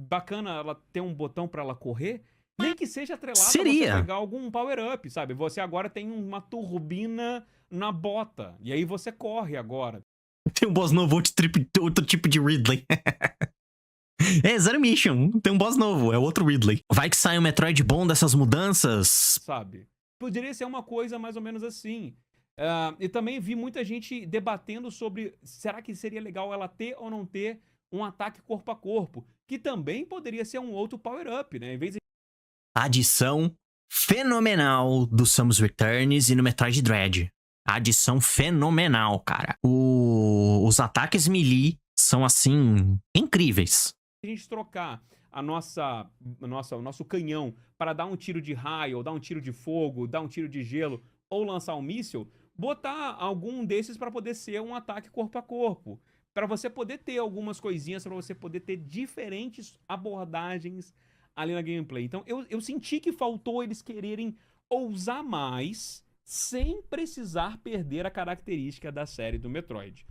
bacana ela ter um botão pra ela correr? Nem que seja atrelado a você pegar algum power-up, sabe? Você agora tem uma turbina na bota, e aí você corre agora.
Tem um boss novo, outro tipo de Ridley. É, Zero Mission. Tem um boss novo, é outro Ridley. Vai que sai um Metroid bom dessas mudanças.
Sabe? Poderia ser uma coisa mais ou menos assim. E também vi muita gente debatendo sobre será que seria legal ela ter ou não ter um ataque corpo a corpo, que também poderia ser um outro power-up, né? Em vez de...
Adição fenomenal do Samus Returns e no Metroid Dread. Adição fenomenal, cara. Os ataques melee são, assim, incríveis.
A gente trocar o nosso canhão para dar um tiro de raio, ou dar um tiro de fogo, dar um tiro de gelo, ou lançar um míssil, botar algum desses para poder ser um ataque corpo a corpo. Para você poder ter algumas coisinhas, para você poder ter diferentes abordagens ali na gameplay. Então eu senti que faltou eles quererem ousar mais, sem precisar perder a característica da série do Metroid.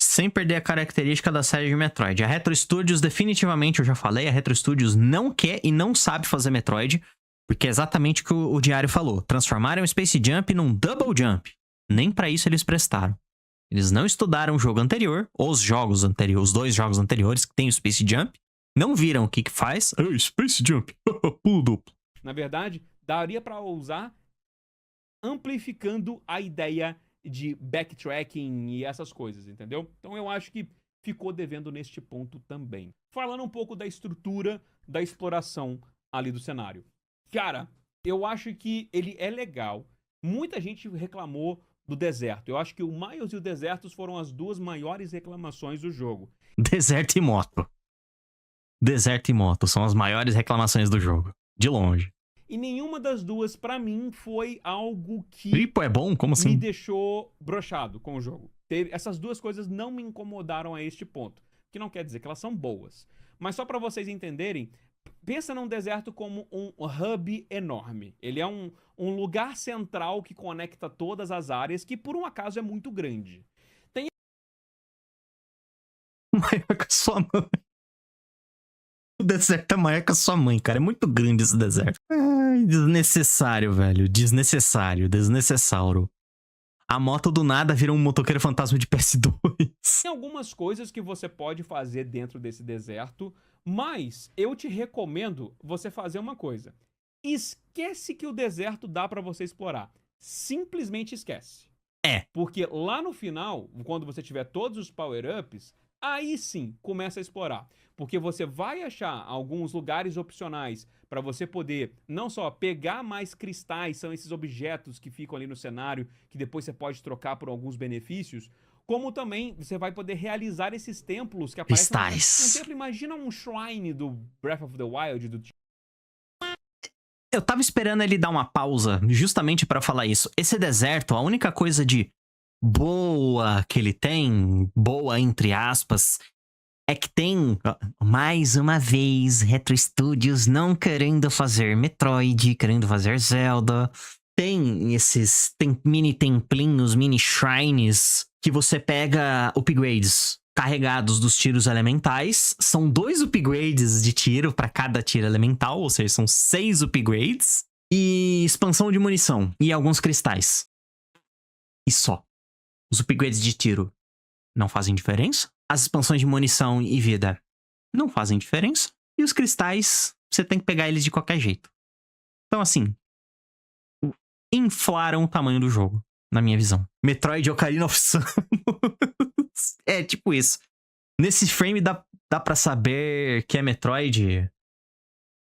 Sem perder a característica da série de Metroid. A Retro Studios, definitivamente, eu já falei, a Retro Studios não quer e não sabe fazer Metroid, porque é exatamente o que o Diário falou. Transformaram o Space Jump num Double Jump. Nem pra isso eles prestaram. Eles não estudaram o jogo anterior, os dois jogos anteriores que tem o Space Jump, não viram o que faz. Oh, Space Jump, pulo duplo.
Na verdade, daria pra usar amplificando a ideia de backtracking e essas coisas, entendeu? Então eu acho que ficou devendo neste ponto também. Falando um pouco da estrutura da exploração ali do cenário. Cara, eu acho que ele é legal. Muita gente reclamou do deserto. Eu acho que o Miles e o Desertos foram as duas maiores reclamações do jogo.
Deserto e moto. Deserto e moto são as maiores reclamações do jogo. De longe.
E nenhuma das duas, pra mim, foi algo que
Tripo é bom? Como assim?
me deixou broxado com o jogo. Essas duas coisas não me incomodaram a este ponto. Que não quer dizer que elas são boas. Mas só pra vocês entenderem, pensa num deserto como um hub enorme. Ele é um lugar central que conecta todas as áreas, que por um acaso é muito grande.
Maior que a sua mãe. O deserto é maior que a sua mãe, cara. É muito grande esse deserto. Ai, desnecessário, velho. Desnecessário. Desnecessauro. A moto do nada vira um motoqueiro fantasma de PS2.
Tem algumas coisas que você pode fazer dentro desse deserto, mas eu te recomendo você fazer uma coisa. Esquece que o deserto dá pra você explorar. Simplesmente esquece.
É.
Porque lá no final, quando você tiver todos os power-ups, aí sim começa a explorar. Porque você vai achar alguns lugares opcionais para você poder não só pegar mais cristais, são esses objetos que ficam ali no cenário, que depois você pode trocar por alguns benefícios, como também você vai poder realizar esses templos que aparecem.
Cristais.
Um templo, imagina um shrine do Breath of the Wild,
Eu tava esperando ele dar uma pausa justamente pra falar isso. Esse deserto, a única coisa de boa que ele tem, boa entre aspas, é que tem, mais uma vez, Retro Studios não querendo fazer Metroid, querendo fazer Zelda. Tem esses mini templinhos, mini shrines, que você pega upgrades carregados dos tiros elementais. São 2 upgrades de tiro pra cada tiro elemental, ou seja, são 6 upgrades. E expansão de munição e alguns cristais. E só. Os upgrades de tiro não fazem diferença. As expansões de munição e vida não fazem diferença. E os cristais, você tem que pegar eles de qualquer jeito. Então, assim, inflaram o tamanho do jogo, na minha visão. Metroid Ocarina of Sun. É, tipo isso. Nesse frame dá pra saber que é Metroid?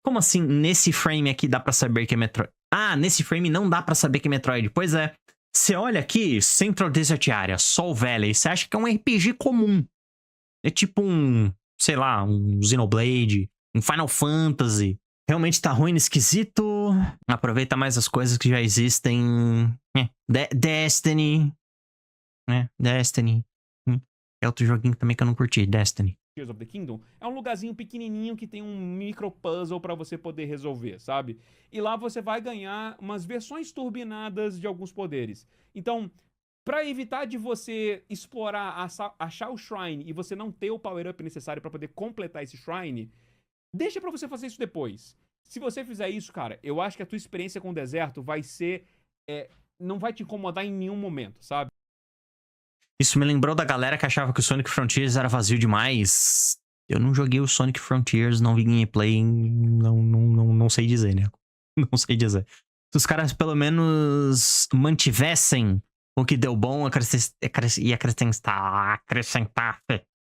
Como assim, nesse frame aqui dá pra saber que é Metroid? Ah, nesse frame não dá pra saber que é Metroid. Pois é. Você olha aqui, Central Desert Area, Sol Valley, você acha que é um RPG comum. É tipo um, sei lá, um Xenoblade, um Final Fantasy. Realmente tá ruim, esquisito. Aproveita mais as coisas que já existem. Destiny. Destiny. É outro joguinho também que eu não curti, Destiny.
Tears of the Kingdom, é um lugarzinho pequenininho que tem um micro puzzle pra você poder resolver, sabe? E lá você vai ganhar umas versões turbinadas de alguns poderes. Então, pra evitar de você explorar, achar o shrine e você não ter o power-up necessário pra poder completar esse shrine, deixa pra você fazer isso depois. Se você fizer isso, cara, eu acho que a tua experiência com o deserto vai ser... não vai te incomodar em nenhum momento, sabe?
Isso me lembrou da galera que achava que o Sonic Frontiers era vazio demais. Eu não joguei o Sonic Frontiers, não vi gameplay, não sei dizer, né? Não sei dizer. Se os caras pelo menos mantivessem o que deu bom e acrescentar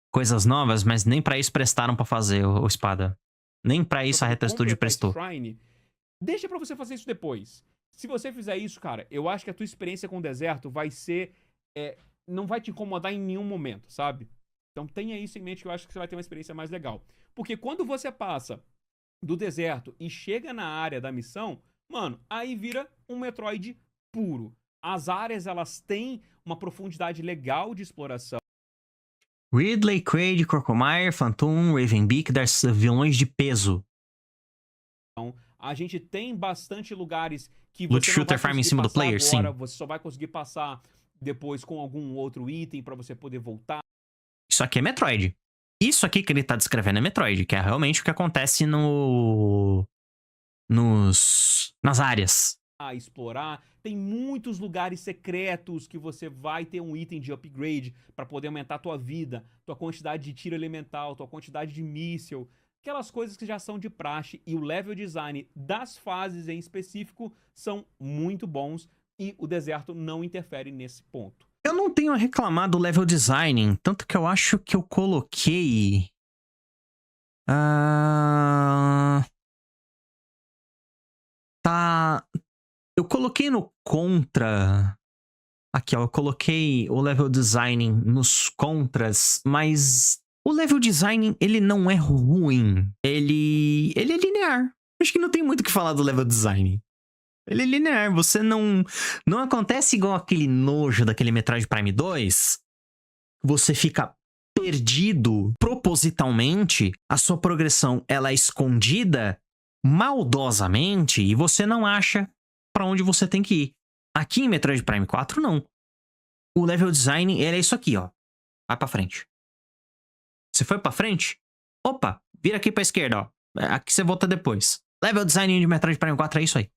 coisas novas, mas nem pra isso prestaram pra fazer o Espada. Nem pra isso a Retro Studio prestou.
Shrine, deixa pra você fazer isso depois. Se você fizer isso, cara, eu acho que a tua experiência com o deserto vai ser... não vai te incomodar em nenhum momento, sabe? Então tenha isso em mente que eu acho que você vai ter uma experiência mais legal. Porque quando você passa do deserto e chega na área da missão, mano, aí vira um Metroid puro. As áreas, elas têm uma profundidade legal de exploração.
Ridley, Kraid, Crocomire, Phantom, Ravenbeak, das vilões de peso.
A gente tem bastante lugares que
Loot
você não
shooter
vai
farm em
conseguir
cima do
passar
player,
agora,
sim.
você só vai conseguir passar depois com algum outro item pra você poder voltar.
Isso aqui é Metroid. Isso aqui que ele tá descrevendo é Metroid, que é realmente o que acontece nas áreas.
A explorar. Tem muitos lugares secretos que você vai ter um item de upgrade pra poder aumentar a tua vida, tua quantidade de tiro elemental, tua quantidade de míssil, aquelas coisas que já são de praxe, e o level design das fases em específico são muito bons e o deserto não interfere nesse ponto.
Eu não tenho a reclamar do level design, tanto que eu acho que eu coloquei... Tá... Eu coloquei no contra... Aqui, ó, eu coloquei o level design nos contras, mas o level design, ele não é ruim. Ele é linear. Acho que não tem muito o que falar do level design. Ele é linear, você não acontece igual aquele nojo daquele Metroid Prime 2. Você fica perdido propositalmente, a sua progressão ela é escondida maldosamente e você não acha pra onde você tem que ir. Aqui em Metroid Prime 4, não. O level design, ele é isso aqui, ó. Vai pra frente. Você foi pra frente? Opa, vira aqui pra esquerda, ó. Aqui você volta depois. Level design de Metroid Prime 4 é isso aí.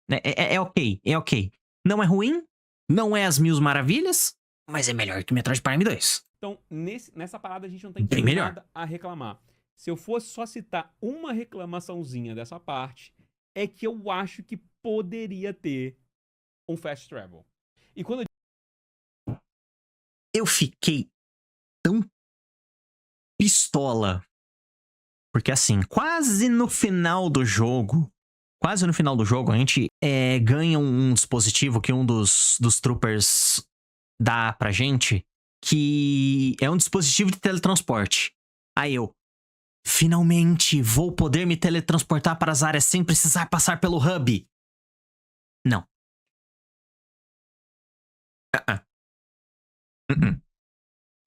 É ok, é ok. Não é ruim, não é as mil maravilhas, mas é melhor que Metroid Prime 2.
Então, nessa parada a gente não tem
Bem melhor.
nada a reclamar. Se eu fosse só citar uma reclamaçãozinha dessa parte, é que eu acho que poderia ter um fast travel. E quando
eu fiquei tão pistola. Porque assim, quase no final do jogo, a gente ganha um dispositivo que um dos troopers dá pra gente, que é um dispositivo de teletransporte. Aí eu, finalmente, vou poder me teletransportar para as áreas sem precisar passar pelo hub. Não.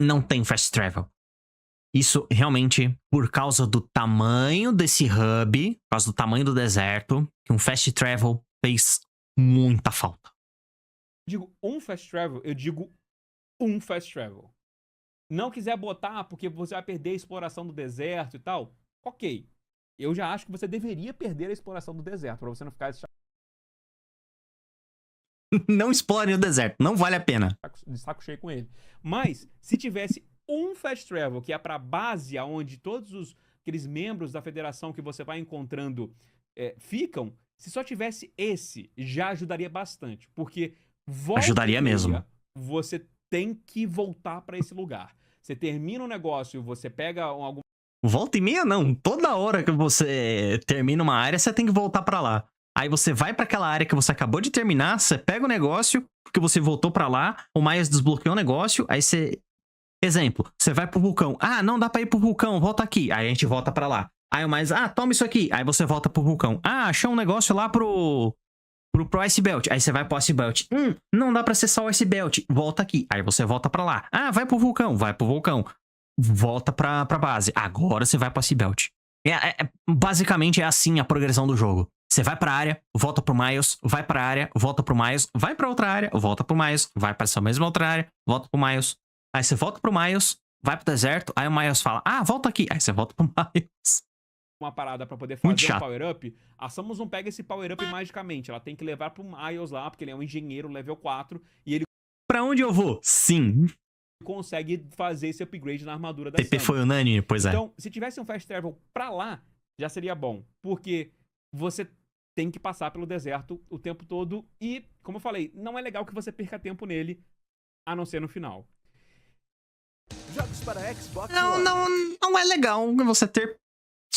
Não tem fast travel. Isso realmente, por causa do tamanho desse hub, por causa do tamanho do deserto, que um fast travel fez muita falta.
digo um fast travel, eu digo um fast travel. Não quiser botar porque você vai perder a exploração do deserto e tal, ok. Eu já acho que você deveria perder a exploração do deserto, pra você não ficar
Não explore o deserto, não vale a pena.
de saco cheio com ele. Mas, se tivesse um fast travel, que é pra base aonde todos aqueles membros da federação que você vai encontrando ficam, se só tivesse esse, já ajudaria bastante. Porque
Ajudaria mesmo.
Você tem que voltar pra esse lugar. Você termina um negócio, você pega algum...
Volta e meia não, toda hora que você termina uma área, você tem que voltar pra lá. Aí você vai pra aquela área que você acabou de terminar, você pega o negócio, porque você voltou pra lá, o Miles desbloqueou o negócio, aí você... Exemplo, você vai pro vulcão. Ah, não dá pra ir pro vulcão, volta aqui. Aí a gente volta pra lá. Aí o Miles, toma isso aqui. Aí você volta pro vulcão. Achou um negócio lá pro Ice Belt. Aí você vai pro Ice Belt. Não dá pra acessar o Ice Belt. Volta aqui. Aí você volta pra lá. Vai pro vulcão. Vai pro vulcão. Volta pra base. Agora você vai pro Ice Belt. Basicamente é assim a progressão do jogo. Você vai pra área, volta pro Miles, vai pra área, volta pro Miles, vai pra outra área, volta pro Miles, vai pra essa mesma outra área, volta pro Miles. Aí você volta pro Miles, vai pro deserto, aí o Miles fala, volta aqui. Aí você volta pro Miles.
Uma parada pra poder fazer um power-up, a Samus não pega esse power-up magicamente. Ela tem que levar pro Miles lá, porque ele é um engenheiro level 4, e ele...
Pra onde eu vou? Sim.
Consegue fazer esse upgrade na armadura da
TP
Samus.
foi unânime, pois é.
Então, se tivesse um fast travel pra lá, já seria bom. Porque você tem que passar pelo deserto o tempo todo. E, como eu falei, não é legal que você perca tempo nele, a não ser no final.
Jogos para Xbox
One. Não é legal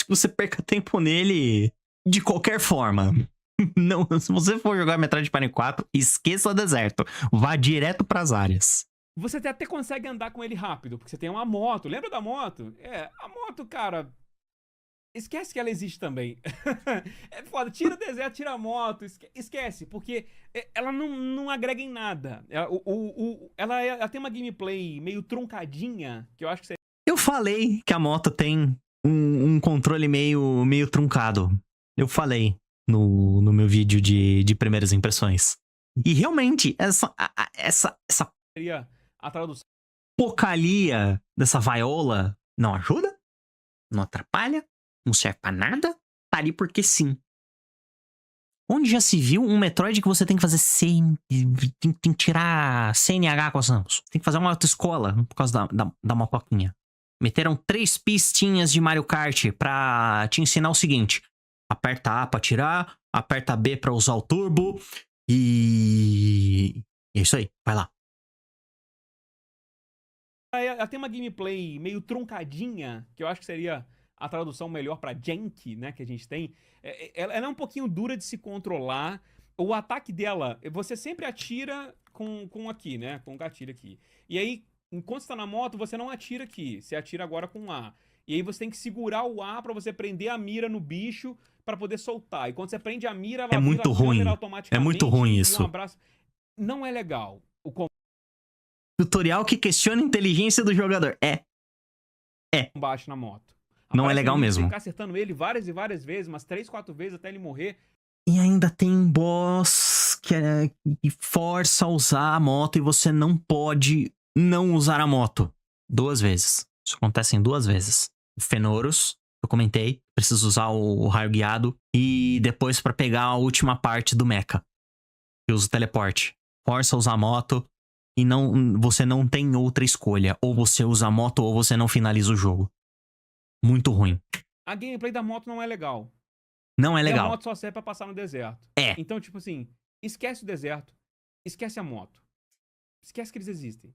você perca tempo nele de qualquer forma. Não, se você for jogar Metroid Prime 4, esqueça o deserto. Vá direto pras áreas.
Você até consegue andar com ele rápido, porque você tem uma moto. Lembra da moto? A moto, cara... Esquece que ela existe também. É foda. Tira o deserto, tira a moto. Esquece, porque ela não agrega em nada. Ela tem uma gameplay meio truncadinha, que eu acho que você...
Eu falei que a moto tem um controle meio truncado. Eu falei no meu vídeo de primeiras impressões. E realmente, essa
seria a tradução
porcaria dessa vaiola não ajuda, não atrapalha, não serve pra nada, tá ali porque sim. Onde já se viu um Metroid que você tem que fazer tem que tirar CNH com as mãos? Tem que fazer uma autoescola por causa da motoquinha. Meteram 3 pistinhas de Mario Kart pra te ensinar o seguinte: aperta A pra tirar, aperta B pra usar o turbo e é isso aí, vai lá.
ela tem uma gameplay meio truncadinha, que eu acho que seria a tradução melhor pra jank, né, que a gente tem. Ela é um pouquinho dura de se controlar. O ataque dela, você sempre atira com aqui, né, com o gatilho aqui. E aí, enquanto você tá na moto, você não atira aqui, você atira agora com A. E aí você tem que segurar o A pra você prender a mira no bicho pra poder soltar. E quando você prende a mira, ela
É muito
vira a câmera
ruim.
automaticamente.
É muito ruim
e
isso.
Um abraço. Não é legal.
Tutorial que questiona a inteligência do jogador.
Combate na moto.
Não é
Aparece
legal
um inimigo,
mesmo.
Você ficar acertando ele várias e várias vezes, umas 3, 4 vezes até ele morrer.
E ainda tem boss que força a usar a moto e você não pode não usar a moto. 2 vezes. Isso acontece em 2 vezes. O Fenouros, eu comentei, precisa usar o raio guiado. E depois pra pegar a última parte do mecha, que usa o teleporte. Força a usar a moto e você não tem outra escolha. Ou você usa a moto ou você não finaliza o jogo. Muito ruim.
A gameplay da moto não é legal.
Não é
E a
legal.
moto só serve pra passar no deserto.
É.
Então, tipo assim, esquece o deserto, esquece a moto. Esquece que eles existem.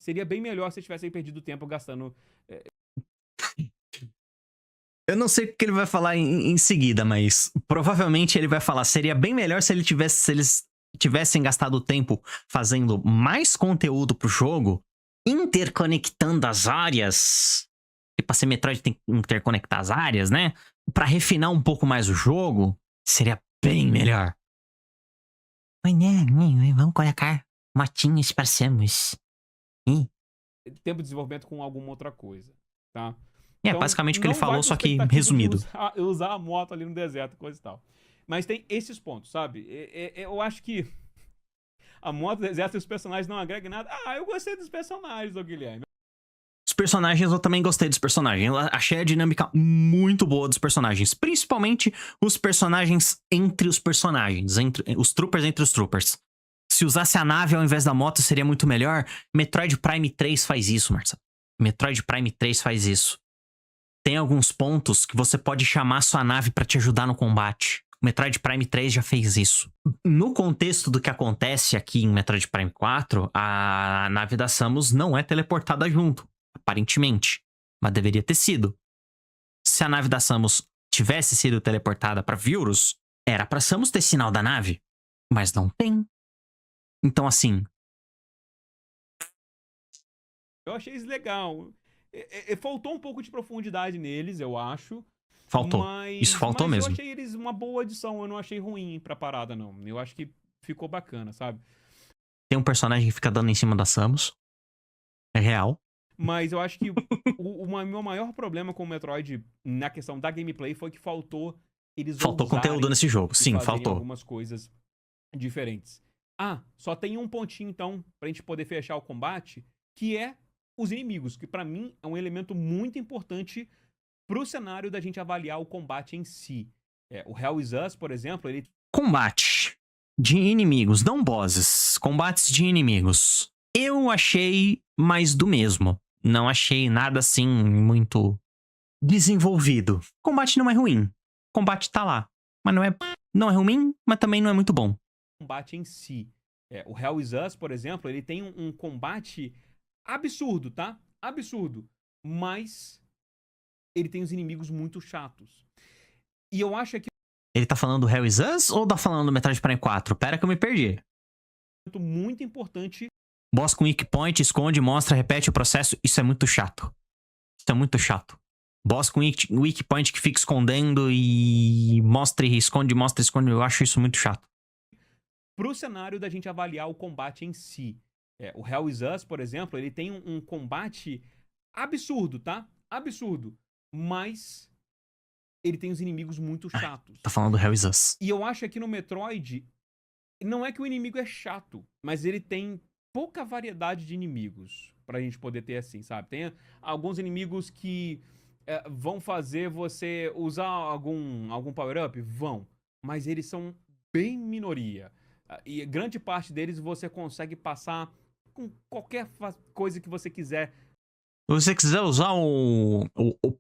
Seria bem melhor se tivessem perdido tempo gastando...
Eu não sei o que ele vai falar em seguida, mas provavelmente ele vai falar: seria bem melhor se eles tivessem gastado tempo fazendo mais conteúdo pro jogo, interconectando as áreas. E pra ser Metroid tem que interconectar as áreas, né? Pra refinar um pouco mais o jogo, seria bem melhor. Vamos colocar motinhos para sermos.
tempo de desenvolvimento com alguma outra coisa, tá?
É basicamente o que ele
não vai
falou,
com
só que
expectativa de
resumido.
usar a moto ali no deserto, coisa e tal. Mas tem esses pontos, sabe? Eu acho que a moto no deserto e os personagens não agregam nada. Ah, eu gostei dos personagens, ô Guilherme.
Os personagens, eu também gostei dos personagens. Eu achei a dinâmica muito boa dos personagens. Principalmente os personagens entre os personagens. Entre os troopers. Se usasse a nave ao invés da moto, seria muito melhor. Metroid Prime 3 faz isso, Marcelo. Metroid Prime 3 faz isso. Tem alguns pontos que você pode chamar sua nave pra te ajudar no combate. O Metroid Prime 3 já fez isso. No contexto do que acontece aqui em Metroid Prime 4, a nave da Samus não é teleportada junto, aparentemente. Mas deveria ter sido. Se a nave da Samus tivesse sido teleportada pra Virus, era pra Samus ter sinal da nave. Mas não tem. Então, assim...
Eu achei isso legal. Faltou um pouco de profundidade neles, eu acho.
Faltou. Isso faltou mesmo.
Eu achei eles uma boa adição. Eu não achei ruim pra parada, não. Eu acho que ficou bacana, sabe?
Tem um personagem que fica dando em cima da Samus. É real.
Mas eu acho que o meu maior problema com o Metroid na questão da gameplay foi que faltou eles
Faltou conteúdo nesse jogo. Sim, faltou.
Algumas coisas diferentes. Só tem um pontinho, então, pra gente poder fechar o combate, que é os inimigos, que pra mim é um elemento muito importante pro cenário da gente avaliar o combate em si. O Hell is Us, por exemplo, ele...
Combate de inimigos, não bosses. Combates de inimigos. Eu achei mais do mesmo. Não achei nada assim muito desenvolvido. Combate não é ruim. Combate tá lá. Mas não é ruim, mas também não é muito bom.
Combate em si. O Hell is Us, por exemplo, ele tem um combate absurdo, tá? Absurdo. Mas ele tem os inimigos muito chatos. E eu acho que
Ele tá falando do Hell Is Us ou tá falando do Metroid Prime 4? Pera que eu me perdi.
Muito importante.
Boss com weak point, esconde, mostra, repete o processo. Isso é muito chato. Isso é muito chato. Boss com weak point que fica escondendo e mostra e esconde, mostra e esconde. Eu acho isso muito chato.
Pro cenário da gente avaliar o combate em si. O Hell Is Us, por exemplo, ele tem um combate absurdo, tá? Absurdo. Mas ele tem os inimigos muito chatos.
Tá falando do Hell Is Us.
E eu acho que aqui no Metroid, não é que o inimigo é chato, mas ele tem pouca variedade de inimigos pra gente poder ter assim, sabe? Tem alguns inimigos que vão fazer você usar algum power-up? Vão. Mas eles são bem minoria. E grande parte deles você consegue passar com qualquer coisa que você quiser.
Se você quiser usar o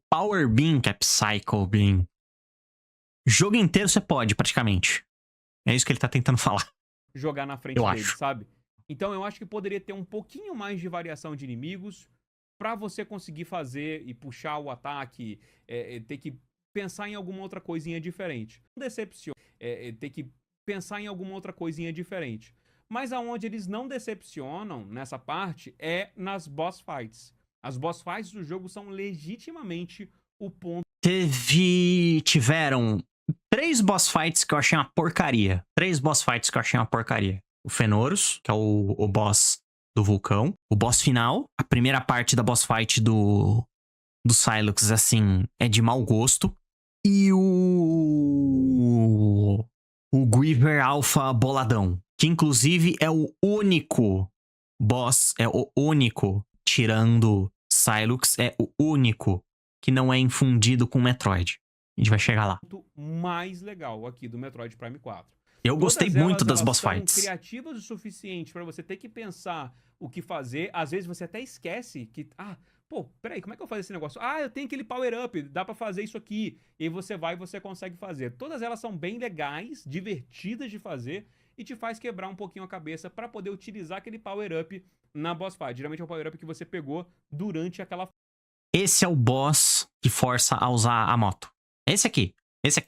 Power Beam, que é Psycho Beam, jogo inteiro você pode, praticamente. É isso que ele tá tentando falar.
Jogar na frente dele, sabe? Então eu acho que poderia ter um pouquinho mais de variação de inimigos pra você conseguir fazer e puxar o ataque, ter que pensar em alguma outra coisinha diferente. Não decepciona, ter que pensar em alguma outra coisinha diferente. Mas aonde eles não decepcionam nessa parte é nas boss fights. As boss fights do jogo são legitimamente o ponto.
Tiveram 3 boss fights que eu achei uma porcaria. 3 boss fights que eu achei uma porcaria. O Fenouros, que é o boss do vulcão. O boss final. A primeira parte da boss fight do Sylux, assim, é de mau gosto. E o Griever Alpha boladão. Que inclusive é o único boss, tirando Sylux, é o único que não é infundido com Metroid. A gente vai chegar lá.
Mais legal aqui do Metroid Prime 4.
Eu gostei muito das boss fights.
São criativas o suficiente pra você ter que pensar o que fazer. Às vezes você até esquece que... peraí, como é que eu vou fazer esse negócio? Eu tenho aquele power-up, dá pra fazer isso aqui. E aí você vai e você consegue fazer. Todas elas são bem legais, divertidas de fazer e te faz quebrar um pouquinho a cabeça pra poder utilizar aquele power-up na boss fight. Geralmente é o power-up que você pegou durante aquela...
Esse é o boss que força a usar a moto. Esse aqui.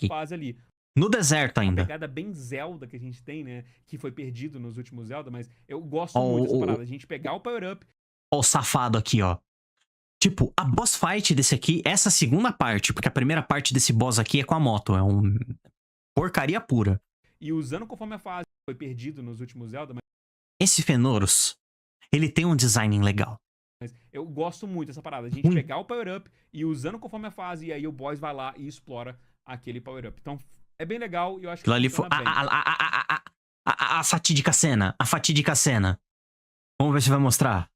Fase ali.
No deserto ainda.
Uma pegada bem Zelda que a gente tem, né? Que foi perdido nos últimos Zelda, mas eu gosto muito dessa parada. A gente pegar o power-up...
Ó o safado aqui, ó. Tipo, a boss fight desse aqui, essa segunda parte, porque a primeira parte desse boss aqui é com a moto. É porcaria pura.
E usando conforme a fase foi perdido nos últimos Zelda, mas...
Esse Fenouros, ele tem um design legal.
Mas eu gosto muito dessa parada. A gente pegar o power-up e usando conforme a fase, e aí o boss vai lá e explora aquele power-up. Então, é bem legal e eu acho que
ali foi a fatídica cena. A fatídica cena. Vamos ver se vai mostrar.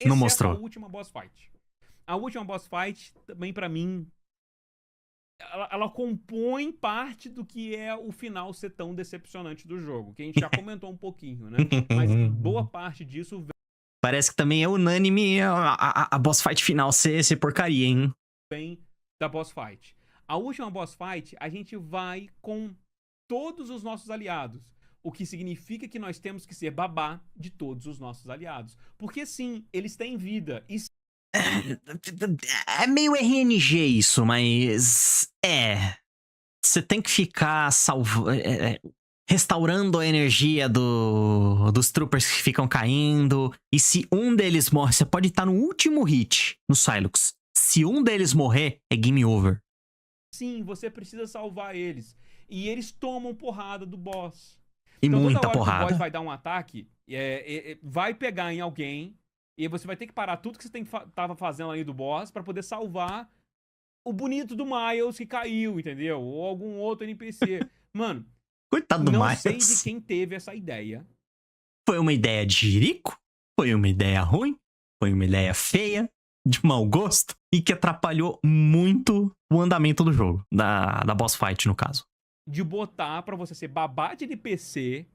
Não mostrou.
A última boss fight. A última boss fight, também pra mim, ela compõe parte do que é o final ser tão decepcionante do jogo. Que a gente já comentou um pouquinho, né? Mas boa parte disso...
Parece que também é unânime a boss fight final ser porcaria, hein?
Vem da boss fight. A última boss fight, a gente vai com todos os nossos aliados. O que significa que nós temos que ser babá de todos os nossos aliados. Porque sim, eles têm vida. E...
É meio RNG isso, mas... Você tem que ficar restaurando a energia dos troopers que ficam caindo. E se um deles morre, você pode estar no último hit no Sylux. Se um deles morrer, é game over.
Sim, você precisa salvar eles. E eles tomam porrada do boss.
E
então,
muita
toda hora
porrada.
Que o boss vai dar um ataque, vai pegar em alguém, e você vai ter que parar tudo que você tava fazendo ali do boss pra poder salvar o bonito do Miles que caiu, entendeu? Ou algum outro NPC. Mano,
coitado do
não
Miles.
sei de quem teve essa ideia.
Foi uma ideia de jirico? Foi uma ideia ruim? Foi uma ideia feia? De mau gosto? E que atrapalhou muito o andamento do jogo. Da boss fight, no caso.
De botar pra você ser babá de NPC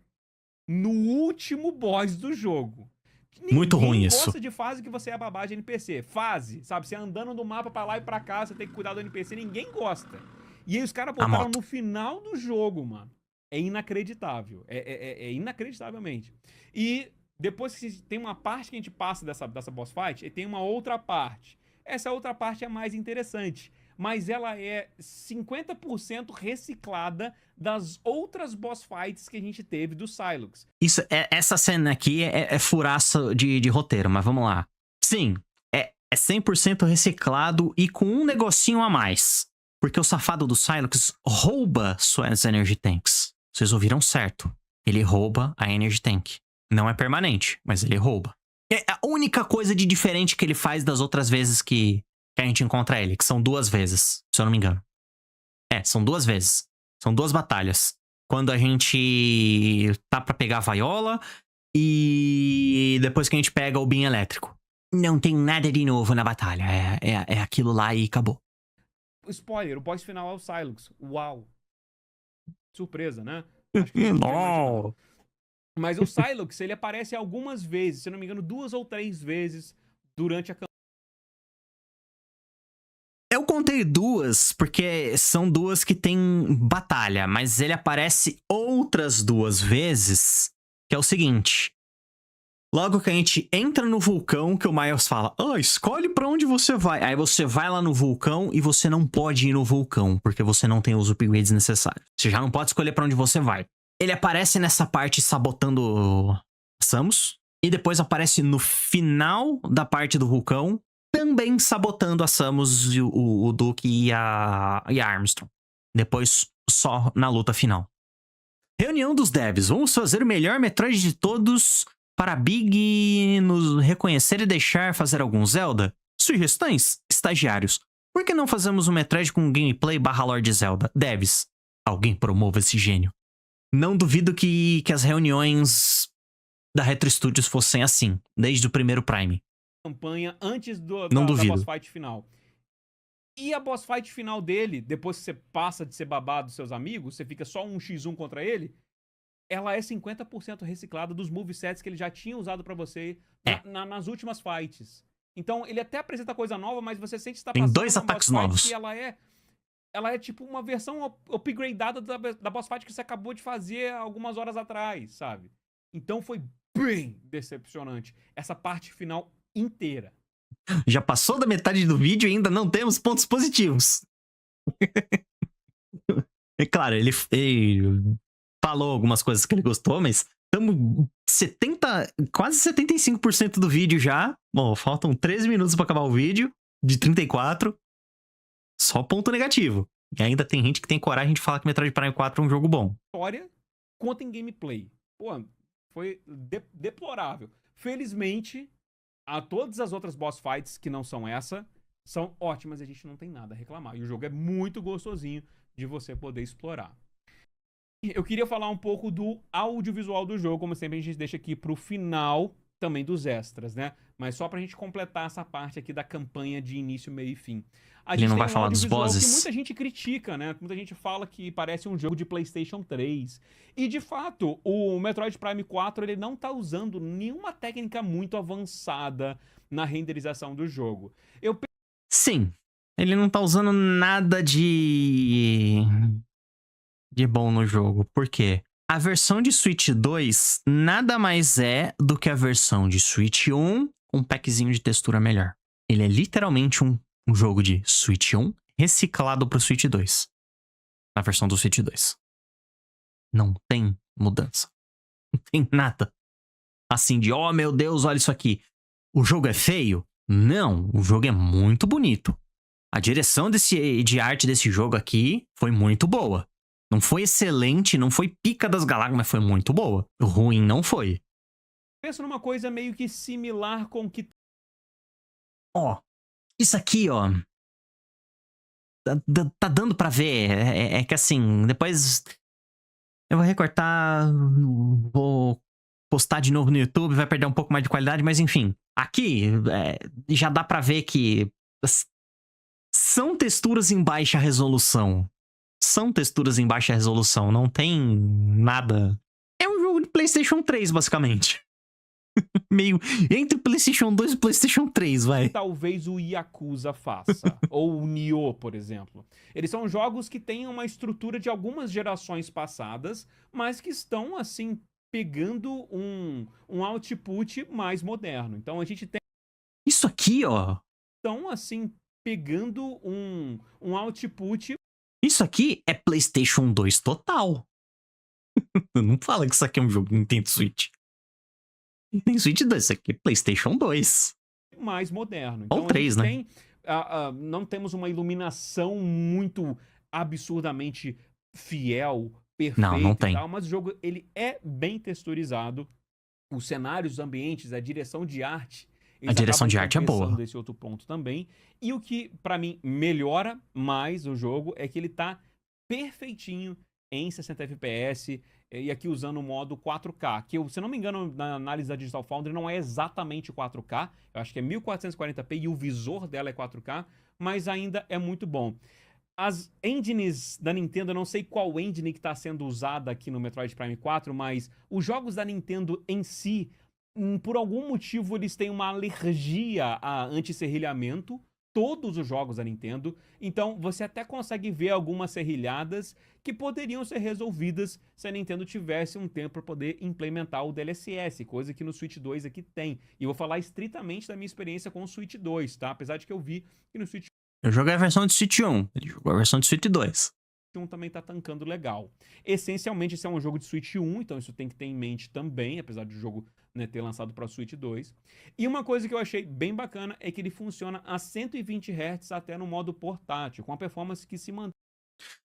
no último boss do jogo.
Muito ruim isso.
Ninguém gosta de fase que você é babá de NPC. Fase, sabe? Você andando no mapa pra lá e pra cá, você tem que cuidar do NPC. Ninguém gosta. E aí os caras botaram no final do jogo, mano. É inacreditável. É inacreditavelmente. E depois que tem uma parte que a gente passa dessa boss fight, e tem uma outra parte. Essa outra parte é mais interessante. mas ela é 50% reciclada das outras boss fights que a gente teve do Sylux.
Essa cena aqui é furaça de roteiro, mas vamos lá. Sim, é 100% reciclado e com um negocinho a mais. Porque o safado do Sylux rouba suas Energy Tanks. Vocês ouviram certo. Ele rouba a Energy Tank. Não é permanente, mas ele rouba. É a única coisa de diferente que ele faz das outras vezes que a gente encontra ele, que são 2 vezes, se eu não me engano. São 2 vezes. São 2 batalhas. Quando a gente tá pra pegar a Viola e depois que a gente pega o Beam elétrico. Não tem nada de novo na batalha. É aquilo lá e acabou.
Spoiler, o boss final é o Sylux. Uau. Surpresa, né? Acho que não. Mas o Sylux, ele aparece algumas vezes, se eu não me engano, 2 ou 3 vezes durante a campanha.
Eu contei 2, porque são 2 que tem batalha, mas ele aparece outras 2 vezes, que é o seguinte. Logo que a gente entra no vulcão, que o Miles fala, escolhe pra onde você vai. Aí você vai lá no vulcão e você não pode ir no vulcão, porque você não tem os upgrades necessários. Você já não pode escolher pra onde você vai. Ele aparece nessa parte sabotando Samus, e depois aparece no final da parte do vulcão, também sabotando a Samus, o Duke e a Armstrong. Depois, só na luta final. Reunião dos devs. Vamos fazer o melhor Metroid de todos para Big nos reconhecer e deixar fazer algum Zelda? Sugestões? Estagiários. Por que não fazemos um Metroid com gameplay / Lord Zelda? Devs. Alguém promova esse gênio. Não duvido que as reuniões da Retro Studios fossem assim, desde o primeiro Prime.
Campanha antes da
duvido.
boss fight final. E a boss fight final dele, depois que você passa de ser babado dos seus amigos, você fica só 1x1 contra ele, ela é 50% reciclada dos movesets que ele já tinha usado pra você nas últimas fights. Então, ele até apresenta coisa nova, mas você sente que está passando
Tem 2 ataques novos.
que ela é tipo uma versão upgradeada da boss fight que você acabou de fazer algumas horas atrás, sabe? Então foi bem decepcionante essa parte final inteira.
Já passou da metade do vídeo e ainda não temos pontos positivos. É claro, ele falou algumas coisas que ele gostou, mas estamos quase 75% do vídeo já. Bom, faltam 13 minutos pra acabar o vídeo, de 34. Só ponto negativo. E ainda tem gente que tem coragem de falar que Metroid Prime 4 é um jogo bom.
História conta em gameplay. Pô, foi deplorável. Felizmente, todas as outras boss fights que não são essa, são ótimas e a gente não tem nada a reclamar. E o jogo é muito gostosinho de você poder explorar. Eu queria falar um pouco do audiovisual do jogo, como sempre a gente deixa aqui pro final também dos extras, né? Mas só pra gente completar essa parte aqui da campanha de início, meio e fim.
Ele não vai falar dos bosses?
Que muita gente critica, né? Muita gente fala que parece um jogo de PlayStation 3. E, de fato, o Metroid Prime 4, ele não tá usando nenhuma técnica muito avançada na renderização do jogo.
Sim, ele não tá usando nada de bom no jogo. Por quê? A versão de Switch 2 nada mais é do que a versão de Switch 1 com um packzinho de textura melhor. Ele é literalmente um jogo de Switch 1 reciclado pro Switch 2. Na versão do Switch 2. Não tem mudança. Não tem nada. Assim de, oh meu Deus, olha isso aqui. O jogo é feio? Não, o jogo é muito bonito. A direção de arte desse jogo aqui foi muito boa. Não foi excelente, não foi pica das galáxias, mas foi muito boa. Ruim não foi.
Penso numa coisa meio que similar com o que...
Ó, isso aqui, ó. Tá dando pra ver. É que assim, depois eu vou recortar, vou postar de novo no YouTube, vai perder um pouco mais de qualidade, mas enfim. Aqui, já dá pra ver que são texturas em baixa resolução. São texturas em baixa resolução, não tem nada. É um jogo de PlayStation 3, basicamente. Meio entre o PlayStation 2 e o PlayStation 3, vai.
Talvez o Yakuza faça. Ou o Nioh, por exemplo. Eles são jogos que têm uma estrutura de algumas gerações passadas, mas que estão, assim, pegando um output mais moderno. Então a gente tem...
Isso aqui, ó.
Estão, assim, pegando um output.
Isso aqui é PlayStation 2 total. Não fala que isso aqui é um jogo Nintendo Switch. Nintendo Switch 2, isso aqui é PlayStation 2.
Mais moderno.
Ou
Então
3,
a
né?
gente não temos uma iluminação muito absurdamente fiel,
Não
perfeita e
tem.
tal, mas o jogo ele é bem texturizado. Os cenários, os ambientes, a direção de arte,
A direção de
acabam
arte é boa.
compensando esse outro ponto também. E o que, pra mim, melhora mais o jogo é que ele tá perfeitinho em 60 FPS, e aqui usando o modo 4K, que, se não me engano, na análise da Digital Foundry não é exatamente 4K, eu acho que é 1440p e o visor dela é 4K, mas ainda é muito bom. As engines da Nintendo, eu não sei qual engine que está sendo usada aqui no Metroid Prime 4, mas os jogos da Nintendo em si, por algum motivo, eles têm uma alergia a anti-serrilhamento. Todos os jogos da Nintendo. Então, você até consegue ver algumas serrilhadas que poderiam ser resolvidas se a Nintendo tivesse um tempo para poder implementar o DLSS, coisa que no Switch 2 aqui tem. E eu vou falar estritamente da minha experiência com o Switch 2, tá? Apesar de que eu vi que no Switch
Eu joguei a versão de Switch 1, ele jogou a versão de Switch 2.
1 também tá tancando legal. Essencialmente, esse é um jogo de Switch 1, então isso tem que ter em mente também, apesar do jogo, né, ter lançado para Switch 2. E uma coisa que eu achei bem bacana é que ele funciona a 120 Hz até no modo portátil, com a performance que se mantém.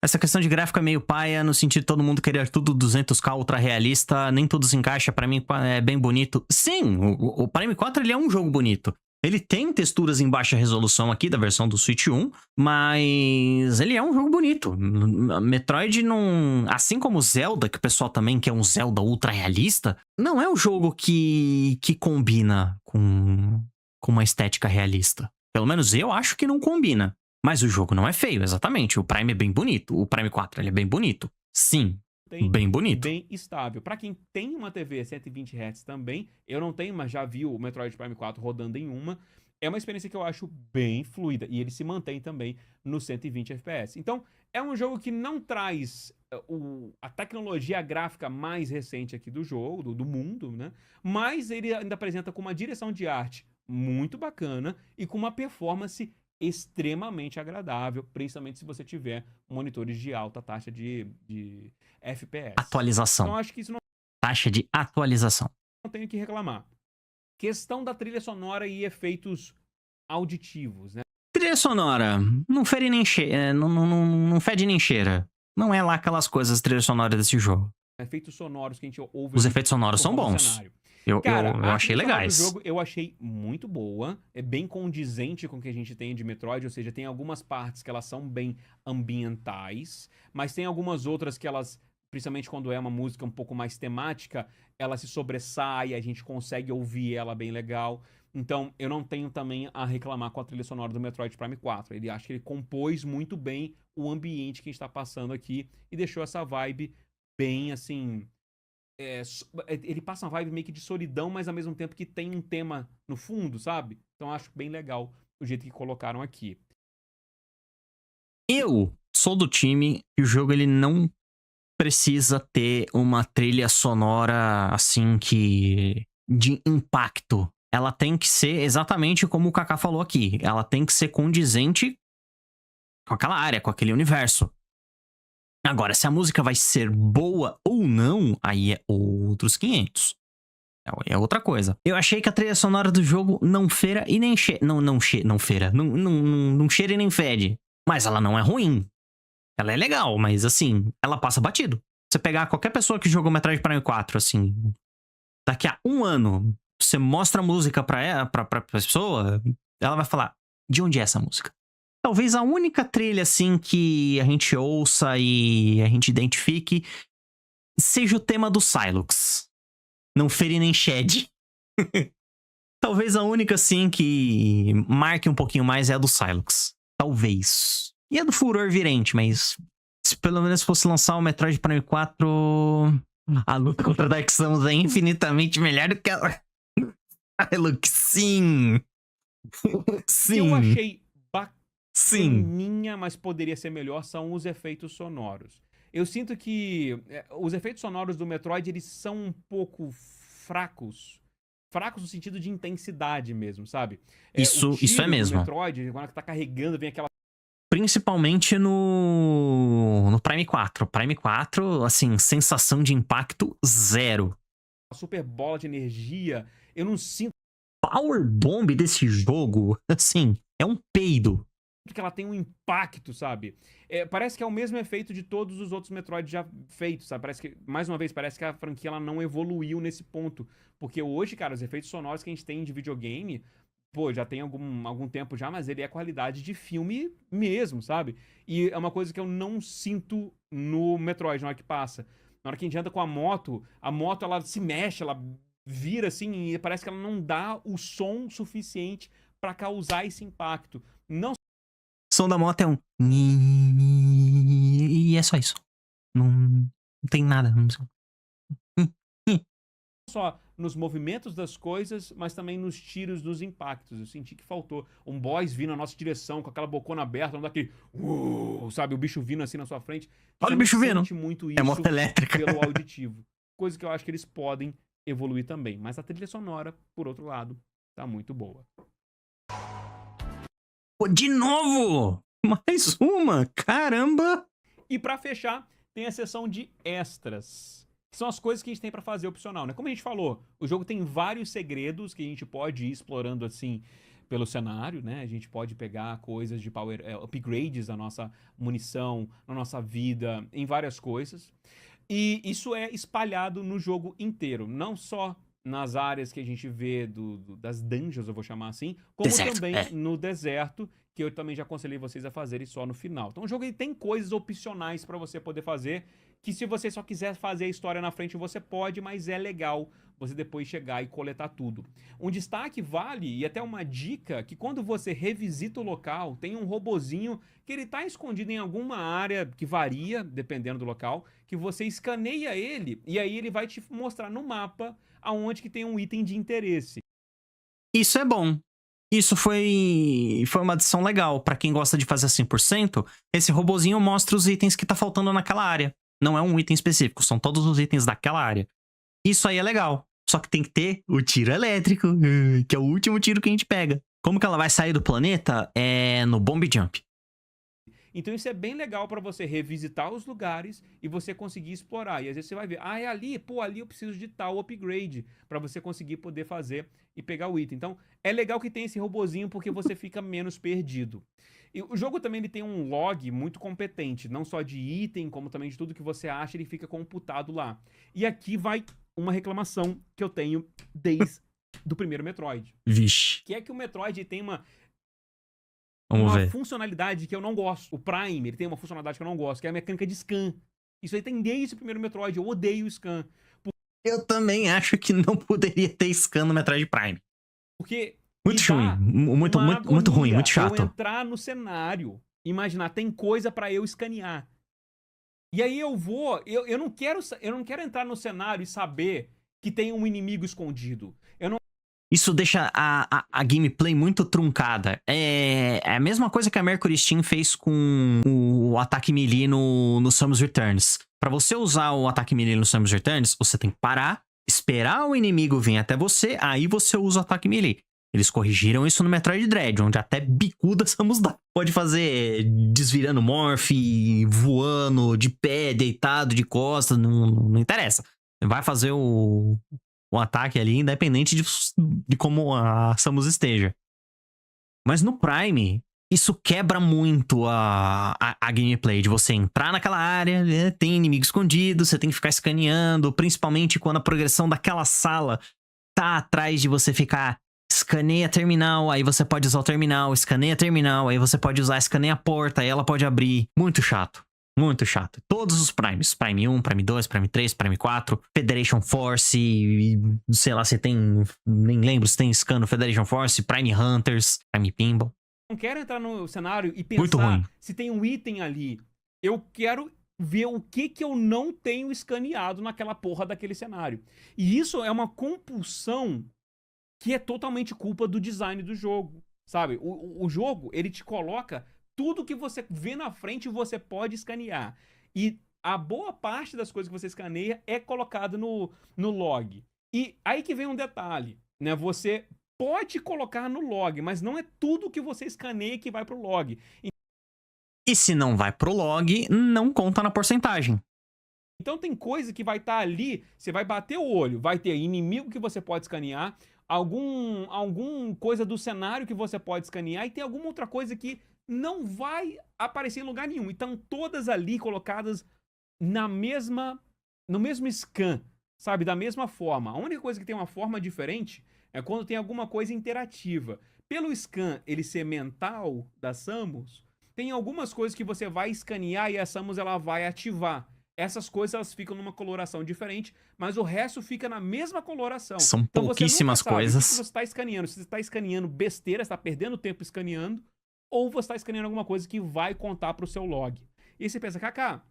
Essa questão de gráfico é meio paia, no sentido de todo mundo querer tudo 200k ultra realista, nem tudo se encaixa, pra mim é bem bonito. Sim, o Prime 4 ele é um jogo bonito. Ele tem texturas em baixa resolução aqui da versão do Switch 1, mas ele é um jogo bonito. Metroid não... Assim como Zelda, que o pessoal também quer um Zelda ultra realista, não é um jogo que combina com uma estética realista. Pelo menos eu acho que não combina. Mas o jogo não é feio, exatamente. O Prime é bem bonito. O Prime 4 ele é bem bonito. Sim, bem bonito.
Bem estável. Para quem tem uma TV 120 Hz também, eu não tenho, mas já vi o Metroid Prime 4 rodando em uma. É uma experiência que eu acho bem fluida e ele se mantém também no 120 FPS. Então, é um jogo que não traz a tecnologia gráfica mais recente aqui do jogo, do mundo, né? Mas ele ainda apresenta com uma direção de arte muito bacana e com uma performance extremamente agradável, principalmente se você tiver monitores de alta taxa de FPS.
Atualização.
Então acho que isso não
Taxa de atualização.
tenho que reclamar. Questão da trilha sonora e efeitos auditivos, né?
Trilha sonora. Não fede nem cheira. Não fede nem cheira. Não é lá aquelas coisas trilha sonora desse jogo.
Efeitos sonoros que a gente ouve.
Os efeitos sonoros são bons.
Cenário.
Eu
Cara,
achei
a trilha sonora
legais.
do jogo eu achei muito boa, é bem condizente com o que a gente tem de Metroid, ou seja, tem algumas partes que elas são bem ambientais, mas tem algumas outras que elas, principalmente quando é uma música um pouco mais temática, ela se sobressai, a gente consegue ouvir ela bem legal. Então, eu não tenho também a reclamar com a trilha sonora do Metroid Prime 4. Ele acho que ele compôs muito bem o ambiente que a gente tá passando aqui e deixou essa vibe bem assim. Ele passa uma vibe meio que de solidão, mas ao mesmo tempo que tem um tema no fundo, sabe? Então acho bem legal o jeito que colocaram aqui.
Eu sou do time que o jogo ele não precisa ter uma trilha sonora assim que de impacto. Ela tem que ser exatamente como o Kaká falou aqui. Ela tem que ser condizente com aquela área, com aquele universo. Agora, se a música vai ser boa ou não, aí é outros 500. É outra coisa. Eu achei que a trilha sonora do jogo não feira e nem cheira. Não feira. Não cheira e nem fede. Mas ela não é ruim. Ela é legal, mas assim, ela passa batido. Você pegar qualquer pessoa que jogou Metroid Prime 4, assim, daqui a um ano, você mostra a música pra pessoa, ela vai falar, de onde é essa música? Talvez a única trilha, assim, que a gente ouça e a gente identifique seja o tema do Sylux. Não fere nem shed. Talvez a única, assim, que marque um pouquinho mais é a do Sylux. Talvez. E a do Furor Virente, mas se pelo menos fosse lançar o Metroid Prime 4, a luta contra Dark Souls é infinitamente melhor do que a Sylux. Sim. Sim.
Eu achei
Sim.
bacaninha, mas poderia ser melhor, são os efeitos sonoros. Eu sinto que os efeitos sonoros do Metroid, eles são um pouco fracos fracos no sentido de intensidade mesmo, sabe?
Isso é
tiro do
mesmo.
Metroid, quando tá carregando, vem aquela
Principalmente no Prime 4. Prime 4, assim, sensação de impacto zero.
super bola de energia. Eu não sinto
Power Bomb desse jogo, assim, é um peido.
que ela tem um impacto, sabe? Parece que é o mesmo efeito de todos os outros Metroid já feitos, sabe? Parece que, mais uma vez, parece que a franquia ela não evoluiu nesse ponto. Porque hoje, cara, os efeitos sonoros que a gente tem de videogame, pô, já tem algum tempo já, mas ele é qualidade de filme mesmo, sabe? E é uma coisa que eu não sinto no Metroid na hora que passa. Na hora que a gente anda com a moto ela se mexe, ela vira assim, e parece que ela não dá o som suficiente pra causar esse impacto. Não
O som da moto é um... E é só isso. Não tem nada.
só nos movimentos das coisas, mas também nos tiros dos impactos. Eu senti que faltou um boss vindo na nossa direção, com aquela bocona aberta, não daquele... sabe, o bicho vindo assim na sua frente.
Olha
Você
o bicho
não
vindo.
sente muito isso
É moto elétrica.
pelo auditivo. Coisa que eu acho que eles podem evoluir também. Mas a trilha sonora, por outro lado, tá muito boa.
Pô, de novo! Mais uma! Caramba!
E pra fechar, tem a seção de extras, que são as coisas que a gente tem pra fazer opcional, né? Como a gente falou, o jogo tem vários segredos que a gente pode ir explorando assim pelo cenário, né? A gente pode pegar coisas de upgrades da nossa munição, na nossa vida, em várias coisas. E isso é espalhado no jogo inteiro, não só nas áreas que a gente vê das dungeons, eu vou chamar assim, como
Deserto,
também
é.
no deserto, que eu também já aconselhei vocês a fazerem só no final. Então o jogo ele tem coisas opcionais pra você poder fazer, que se você só quiser fazer a história na frente, você pode, mas é legal você depois chegar e coletar tudo. Um destaque vale, e até uma dica, que quando você revisita o local, tem um robozinho que ele tá escondido em alguma área que varia, dependendo do local, que você escaneia ele, e aí ele vai te mostrar no mapa aonde que tem um item de interesse.
Isso é bom. Isso foi uma adição legal. Pra quem gosta de fazer 100%, esse robozinho mostra os itens que tá faltando naquela área. Não é um item específico, são todos os itens daquela área. Isso aí é legal. Só que tem que ter o tiro elétrico, que é o último tiro que a gente pega. Como que ela vai sair do planeta? É no Bomb Jump.
Então isso é bem legal pra você revisitar os lugares e você conseguir explorar. E às vezes você vai ver, é ali, pô, ali eu preciso de tal upgrade pra você conseguir poder fazer e pegar o item. Então é legal que tem esse robozinho porque você fica menos perdido. E o jogo também ele tem um log muito competente, não só de item, como também de tudo que você acha, ele fica computado lá. E aqui vai uma reclamação que eu tenho desde do primeiro Metroid.
Vixe.
Que é que o Metroid tem uma
Vamos ver.
funcionalidade que eu não gosto. O Prime, ele tem uma funcionalidade que eu não gosto, que é a mecânica de scan. Isso aí tem desde o primeiro Metroid, eu odeio o scan.
Eu também acho que não poderia ter scan no Metroid Prime.
Porque
Muito
me dá
ruim. Muito ruim,
agonia
muito chato.
eu entrar no cenário, imaginar, tem coisa pra eu escanear. E aí eu não quero entrar no cenário e saber que tem um inimigo escondido.
Isso deixa a gameplay muito truncada. É a mesma coisa que a Mercury Steam fez com o ataque melee no Samus Returns. Pra você usar o ataque melee no Samus Returns, você tem que parar, esperar o inimigo vir até você, aí você usa o ataque melee. Eles corrigiram isso no Metroid Dread, onde até bicuda Samus dá. Pode fazer desvirando morph, voando, de pé, deitado, de costas, não interessa. Vai fazer o ataque ali, independente de como a Samus esteja. Mas no Prime, isso quebra muito a gameplay, de você entrar naquela área, né, tem inimigo escondido, você tem que ficar escaneando, principalmente quando a progressão daquela sala tá atrás de você ficar escaneia terminal, aí você pode usar o terminal, escaneia terminal, aí você pode usar escaneia a porta, aí ela pode abrir. Muito chato. Muito chato. Todos os Primes. Prime 1, Prime 2, Prime 3, Prime 4, Federation Force, sei lá se tem... Nem lembro se tem scan no Federation Force, Prime Hunters, Prime Pinball.
Não quero entrar no cenário e
Muito ruim.
pensar se tem um item ali. Eu quero ver o que eu não tenho escaneado naquela porra daquele cenário. E isso é uma compulsão que é totalmente culpa do design do jogo, sabe? O jogo, ele te coloca tudo que você vê na frente você pode escanear. E a boa parte das coisas que você escaneia é colocada no log. E aí que vem um detalhe. né? Você pode colocar no log, mas não é tudo que você escaneia que vai pro log.
E se não vai pro log, não conta na porcentagem.
Então tem coisa que vai estar ali, você vai bater o olho, vai ter inimigo que você pode escanear, algum coisa do cenário que você pode escanear e tem alguma outra coisa que não vai aparecer em lugar nenhum. Então todas ali colocadas no mesmo scan, sabe? Da mesma forma. A única coisa que tem uma forma diferente é quando tem alguma coisa interativa. Pelo scan ele ser mental da Samus, tem algumas coisas que você vai escanear e a Samus ela vai ativar. Essas coisas elas ficam numa coloração diferente, mas o resto fica na mesma coloração.
São
então,
pouquíssimas
você nunca sabe
coisas.
o que você está escaneando. Se você está escaneando besteira, está perdendo tempo escaneando, ou você está escaneando alguma coisa que vai contar para o seu log. E você pensa, Kaká,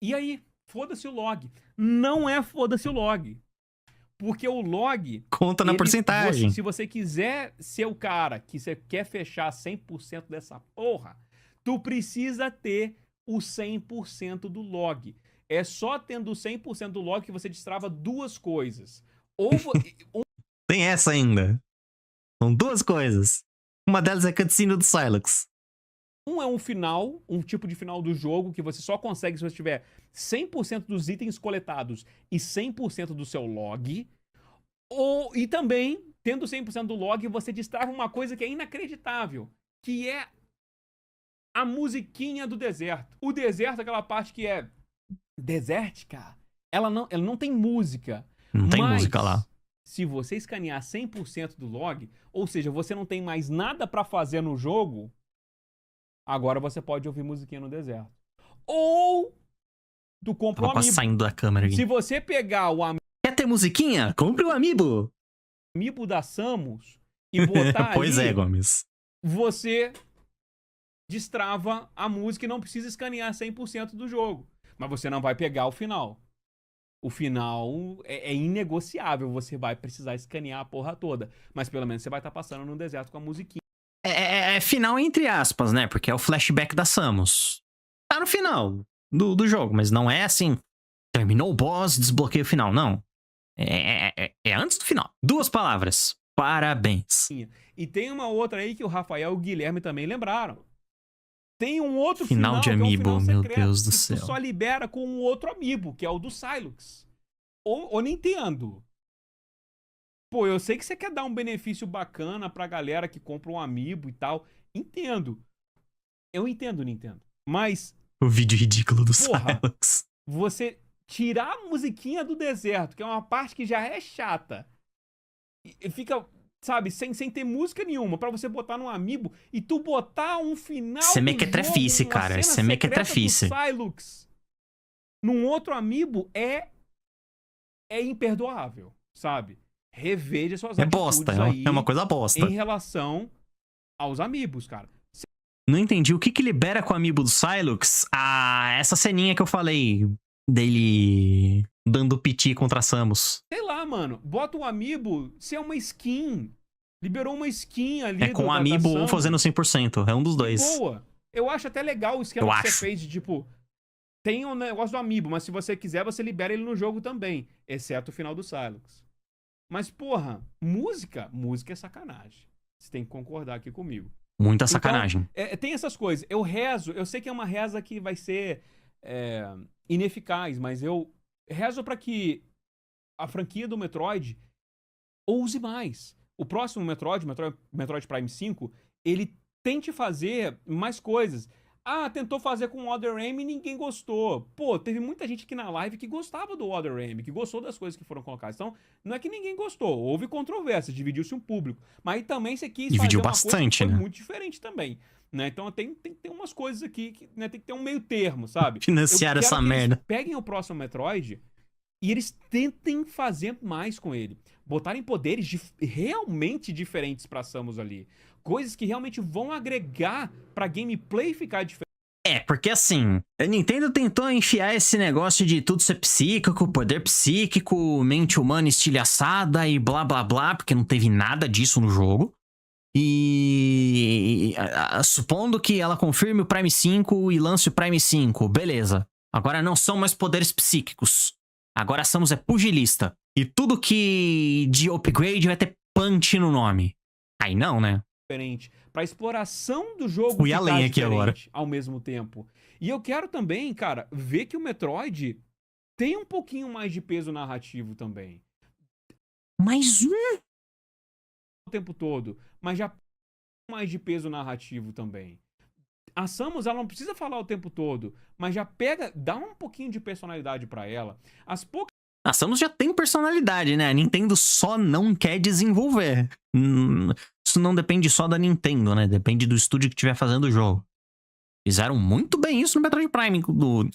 e aí? Foda-se o log. Não é foda-se o log. Porque o log...
Conta na porcentagem.
Se você quiser ser o cara que você quer fechar 100% dessa porra, tu precisa ter o 100% do log. É só tendo o 100% do log que você destrava duas coisas. Ou...
Tem essa ainda. São duas coisas. Uma delas é a cutscene do Sylux.
Um é um final, um tipo de final do jogo que você só consegue se você tiver 100% dos itens coletados e 100% do seu log. E também, tendo 100% do log, você destrava uma coisa que é inacreditável, que é a musiquinha do deserto. O deserto, aquela parte que é desértica, ela não tem música.
Não tem música lá.
Se você escanear 100% do log, ou seja, você não tem mais nada pra fazer no jogo, agora você pode ouvir musiquinha no deserto. Ou tu compra um
Tava quase
amiibo.
saindo da câmera aqui.
Se você pegar o
Quer ter musiquinha? Compre o amiibo.
amiibo da Samus e botar
Pois
ali,
é, Gomes.
você destrava a música e não precisa escanear 100% do jogo. Mas você não vai pegar o final. O final é inegociável, você vai precisar escanear a porra toda. Mas pelo menos você vai estar passando no deserto com a musiquinha.
É final entre aspas, né? Porque é o flashback da Samus. Tá no final do jogo, mas não é assim. Terminou o boss, desbloqueia o final. Não. É antes do final. Duas palavras. Parabéns.
E tem uma outra aí que o Rafael e o Guilherme também lembraram. Tem um outro
Final de amiibo,
que é um final secreto,
meu Deus do
que
céu.
tu só libera com um outro amiibo, que é o do Sylux. Ô Nintendo. Pô, eu sei que você quer dar um benefício bacana pra galera que compra um amiibo e tal. Entendo. Eu entendo, Nintendo. Mas...
O vídeo ridículo do
porra,
Sylux.
você tirar a musiquinha do deserto, que é uma parte que já é chata, e fica... sabe, sem ter música nenhuma, pra você botar num amiibo e tu botar um final
Isso é
do
mequetrefice,
jogo, uma
cara.
cena
Isso é mequetrefice.
secreta do Sylux num outro amiibo é imperdoável, sabe? Reveja suas
É
atitudes
bosta,
aí
é uma coisa bosta.
em relação aos amiibos, cara.
Não entendi. O que libera com o amiibo do Sylux? Ah, essa ceninha que eu falei dele dando piti contra a Samus.
Sei lá, mano. Bota o amiibo se é uma skin. Liberou uma skin ali.
É com o amiibo ou fazendo 100%. É um dos dois.
Boa. Eu acho até legal o esquema que você fez de, tipo... tem um negócio do amiibo, mas se você quiser, você libera ele no jogo também. Exceto o final do Sylux. Mas, porra, música é sacanagem. Você tem que concordar aqui comigo.
Muita sacanagem.
Então, tem essas coisas. Eu rezo, eu sei que é uma reza que vai ser ineficaz, mas eu rezo pra que a franquia do Metroid ouse mais. O próximo Metroid Prime 5, ele tente fazer mais coisas. Ah, tentou fazer com o Other M e ninguém gostou. Pô, teve muita gente aqui na live que gostava do Other M, que gostou das coisas que foram colocadas. Então, não é que ninguém gostou. Houve controvérsia, dividiu-se um público. Mas aí também você quis
Dividiu
fazer uma
bastante,
coisa que foi
né?
muito diferente também. Né? Então tem que ter umas coisas aqui que né, tem que ter um meio termo, sabe?
Financiar essa merda.
Eles peguem o próximo Metroid e eles tentem fazer mais com ele. Botarem poderes realmente diferentes pra Samus ali. Coisas que realmente vão agregar pra gameplay ficar diferente.
Porque assim, a Nintendo tentou enfiar esse negócio de tudo ser psíquico, poder psíquico, mente humana estilhaçada e blá blá blá, porque não teve nada disso no jogo. E supondo que ela confirme o Prime 5 e lance o Prime 5, beleza. Agora não são mais poderes psíquicos. Agora a Samus é pugilista. E tudo que de upgrade vai ter Punch no nome. Aí não, né?
diferente, pra exploração do jogo
Fui
ficar
além aqui agora.
diferente ao mesmo tempo. E eu quero também, cara, ver que o Metroid tem um pouquinho mais de peso narrativo também.
Mais um?
O tempo todo, mas já mais de peso narrativo também. A Samus, ela não precisa falar o tempo todo, mas já pega, dá um pouquinho de personalidade pra ela. As poucas
A Samus já tem personalidade, né? A Nintendo só não quer desenvolver. Isso não depende só da Nintendo, né? Depende do estúdio que estiver fazendo o jogo. Fizeram muito bem isso no Metroid Prime,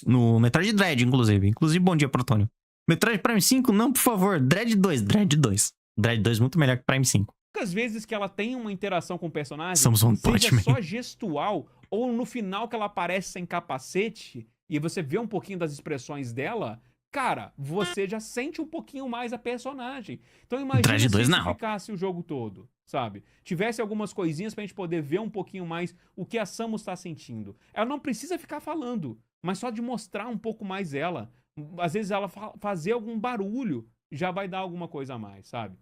no Metroid Dread, inclusive. Inclusive, bom dia, Protônio. Metroid Prime 5, não, por favor. Dread 2, Dread 2. Dread 2 muito melhor que Prime 5.
vezes que ela tem uma interação com o personagem,
Samus One Punch
seja
Man.
só gestual, ou no final que ela aparece sem capacete, e você vê um pouquinho das expressões dela, cara, você já sente um pouquinho mais a personagem. Então imagina
Dread 2
se
não.
ficasse o jogo todo, sabe? Tivesse algumas coisinhas pra gente poder ver um pouquinho mais o que a Samus tá sentindo. Ela não precisa ficar falando, mas só de mostrar um pouco mais ela. Às vezes ela fazer algum barulho já vai dar alguma coisa a mais, sabe?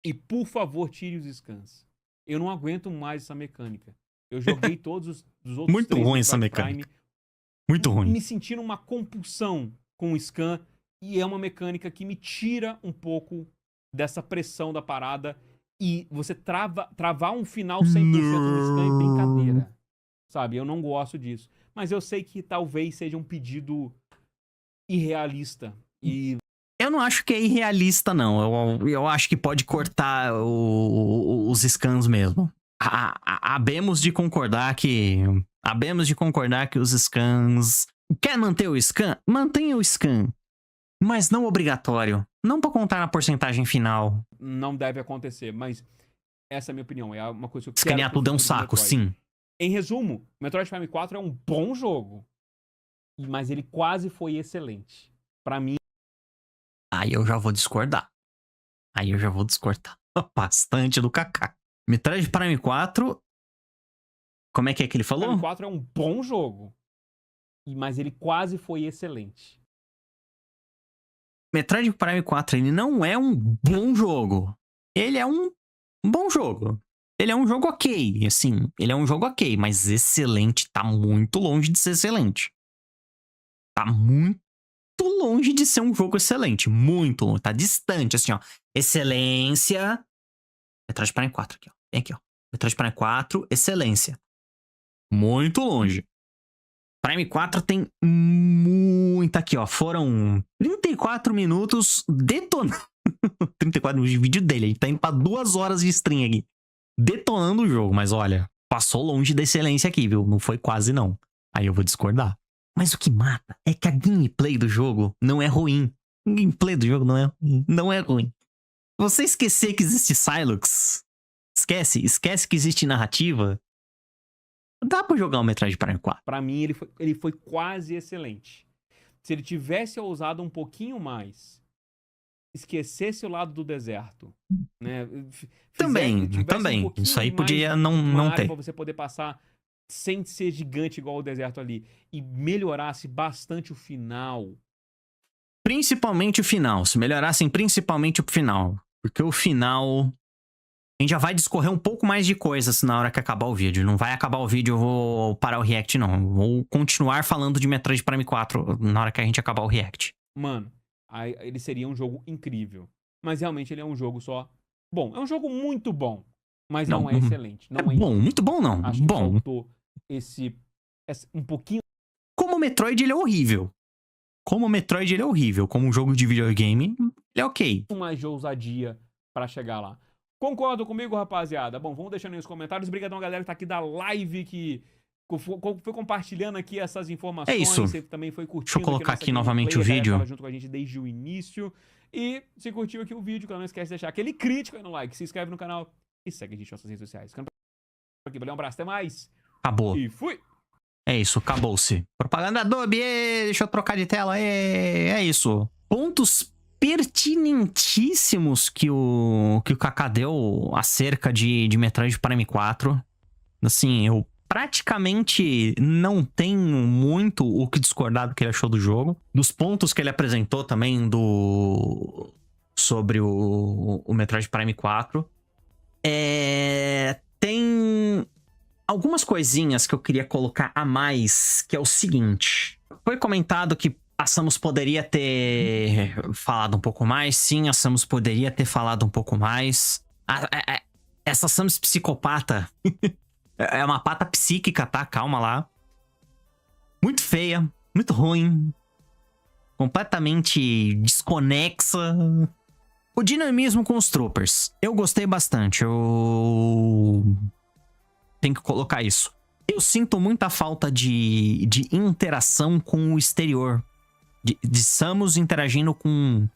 E por favor, tire os scans. Eu não aguento mais essa mecânica. Eu joguei todos os outros
Muito
três
ruim essa
Metroid
mecânica. Muito ruim.
me sentindo uma compulsão com o scan, e é uma mecânica que me tira um pouco dessa pressão da parada, e você travar um final 100% no scan é brincadeira, sabe? Eu não gosto disso. Mas eu sei que talvez seja um pedido irrealista, e
Eu não acho que é irrealista, não. Eu acho que pode cortar os scans mesmo. Habemos de concordar que os scans... Quer manter o scan? Mantenha o scan. Mas não obrigatório. Não pra contar na porcentagem final.
não deve acontecer. Mas essa é a minha opinião, é uma coisa que eu quero
Escanear
pro
tudo é um
futuro do
saco,
Metroid.
sim.
Em resumo, Metroid Prime 4 é um bom jogo, mas ele quase foi excelente. Pra mim,
Aí eu já vou discordar. Bastante do Kaká. Metroid Prime 4... Como é que ele falou?
Prime 4 é um bom jogo, mas ele quase foi excelente.
Metroid Prime 4, ele não é um bom jogo. Ele é um bom jogo. Ele é um jogo ok, assim. Ele é um jogo ok, mas excelente tá muito longe de ser excelente. Tá muito longe de ser um jogo excelente. Muito longe. Tá distante, assim, ó. Excelência. Metroid Prime 4 aqui, ó. Tem aqui, ó. Metroid Prime 4, excelência. Muito longe. Prime 4 tem muita aqui, ó. Foram 34 minutos detonando. 34 minutos de vídeo dele. A gente tá indo pra 2 horas de stream aqui. Detonando o jogo. Mas olha, passou longe da excelência aqui, viu? Não foi quase, não. Aí eu vou discordar. Mas o que mata é que a gameplay do jogo não é ruim. A gameplay do jogo não é ruim. Você esquecer que existe Silux. Esquece que existe narrativa. Dá pra jogar o Metroid Prime 4.
Pra mim, ele foi quase excelente. Se ele tivesse ousado um pouquinho mais, esquecesse o lado do deserto, né?
Também. Isso aí podia não ter.
Pra você poder passar sem ser gigante igual o deserto ali. E melhorasse bastante o final.
Principalmente o final. Se melhorassem principalmente o final. Porque o final... A gente já vai discorrer um pouco mais de coisas na hora que acabar o vídeo. Não vai acabar o vídeo, eu vou parar o react, não. Vou continuar falando de Metroid Prime 4 na hora que a gente acabar o react.
Mano, aí ele seria um jogo incrível. Mas realmente ele é um jogo só... Bom, é um jogo muito bom. Mas não é excelente. Não é
bom, muito bom não.
Acho que
bom.
faltou um pouquinho...
Como o Metroid, ele é horrível. Como um jogo de videogame, ele é ok.
mais de ousadia pra chegar lá. Concordam comigo, rapaziada? Bom, vamos deixando aí nos comentários. Obrigadão, galera, que tá aqui da live, que foi compartilhando aqui essas informações.
É isso.
Você também foi curtindo.
Deixa eu colocar aqui novamente o vídeo.
Tava junto com a gente desde o início. E se curtiu aqui o vídeo, não esquece de deixar aquele crítico aí no like, se inscreve no canal e segue a gente nas nossas redes sociais. Aqui, valeu, um abraço, até mais.
Acabou.
E fui!
É isso, acabou-se. Propaganda Adobe, deixa eu trocar de tela, é isso. Pontos pertinentíssimos que o Kaká deu acerca de Metroid Prime 4. Assim, eu praticamente não tenho muito o que discordar do que ele achou do jogo. Dos pontos que ele apresentou também sobre o Metroid Prime 4. Tem algumas coisinhas que eu queria colocar a mais, que é o seguinte. Foi comentado que a Samus poderia ter falado um pouco mais. Sim, a Samus poderia ter falado um pouco mais. Essa Samus psicopata é uma pata psíquica, tá? Calma lá. Muito feia, muito ruim. Completamente desconexa. O dinamismo com os troopers. Eu gostei bastante. Eu tenho que colocar isso. Eu sinto muita falta de interação com o exterior. De Samus interagindo com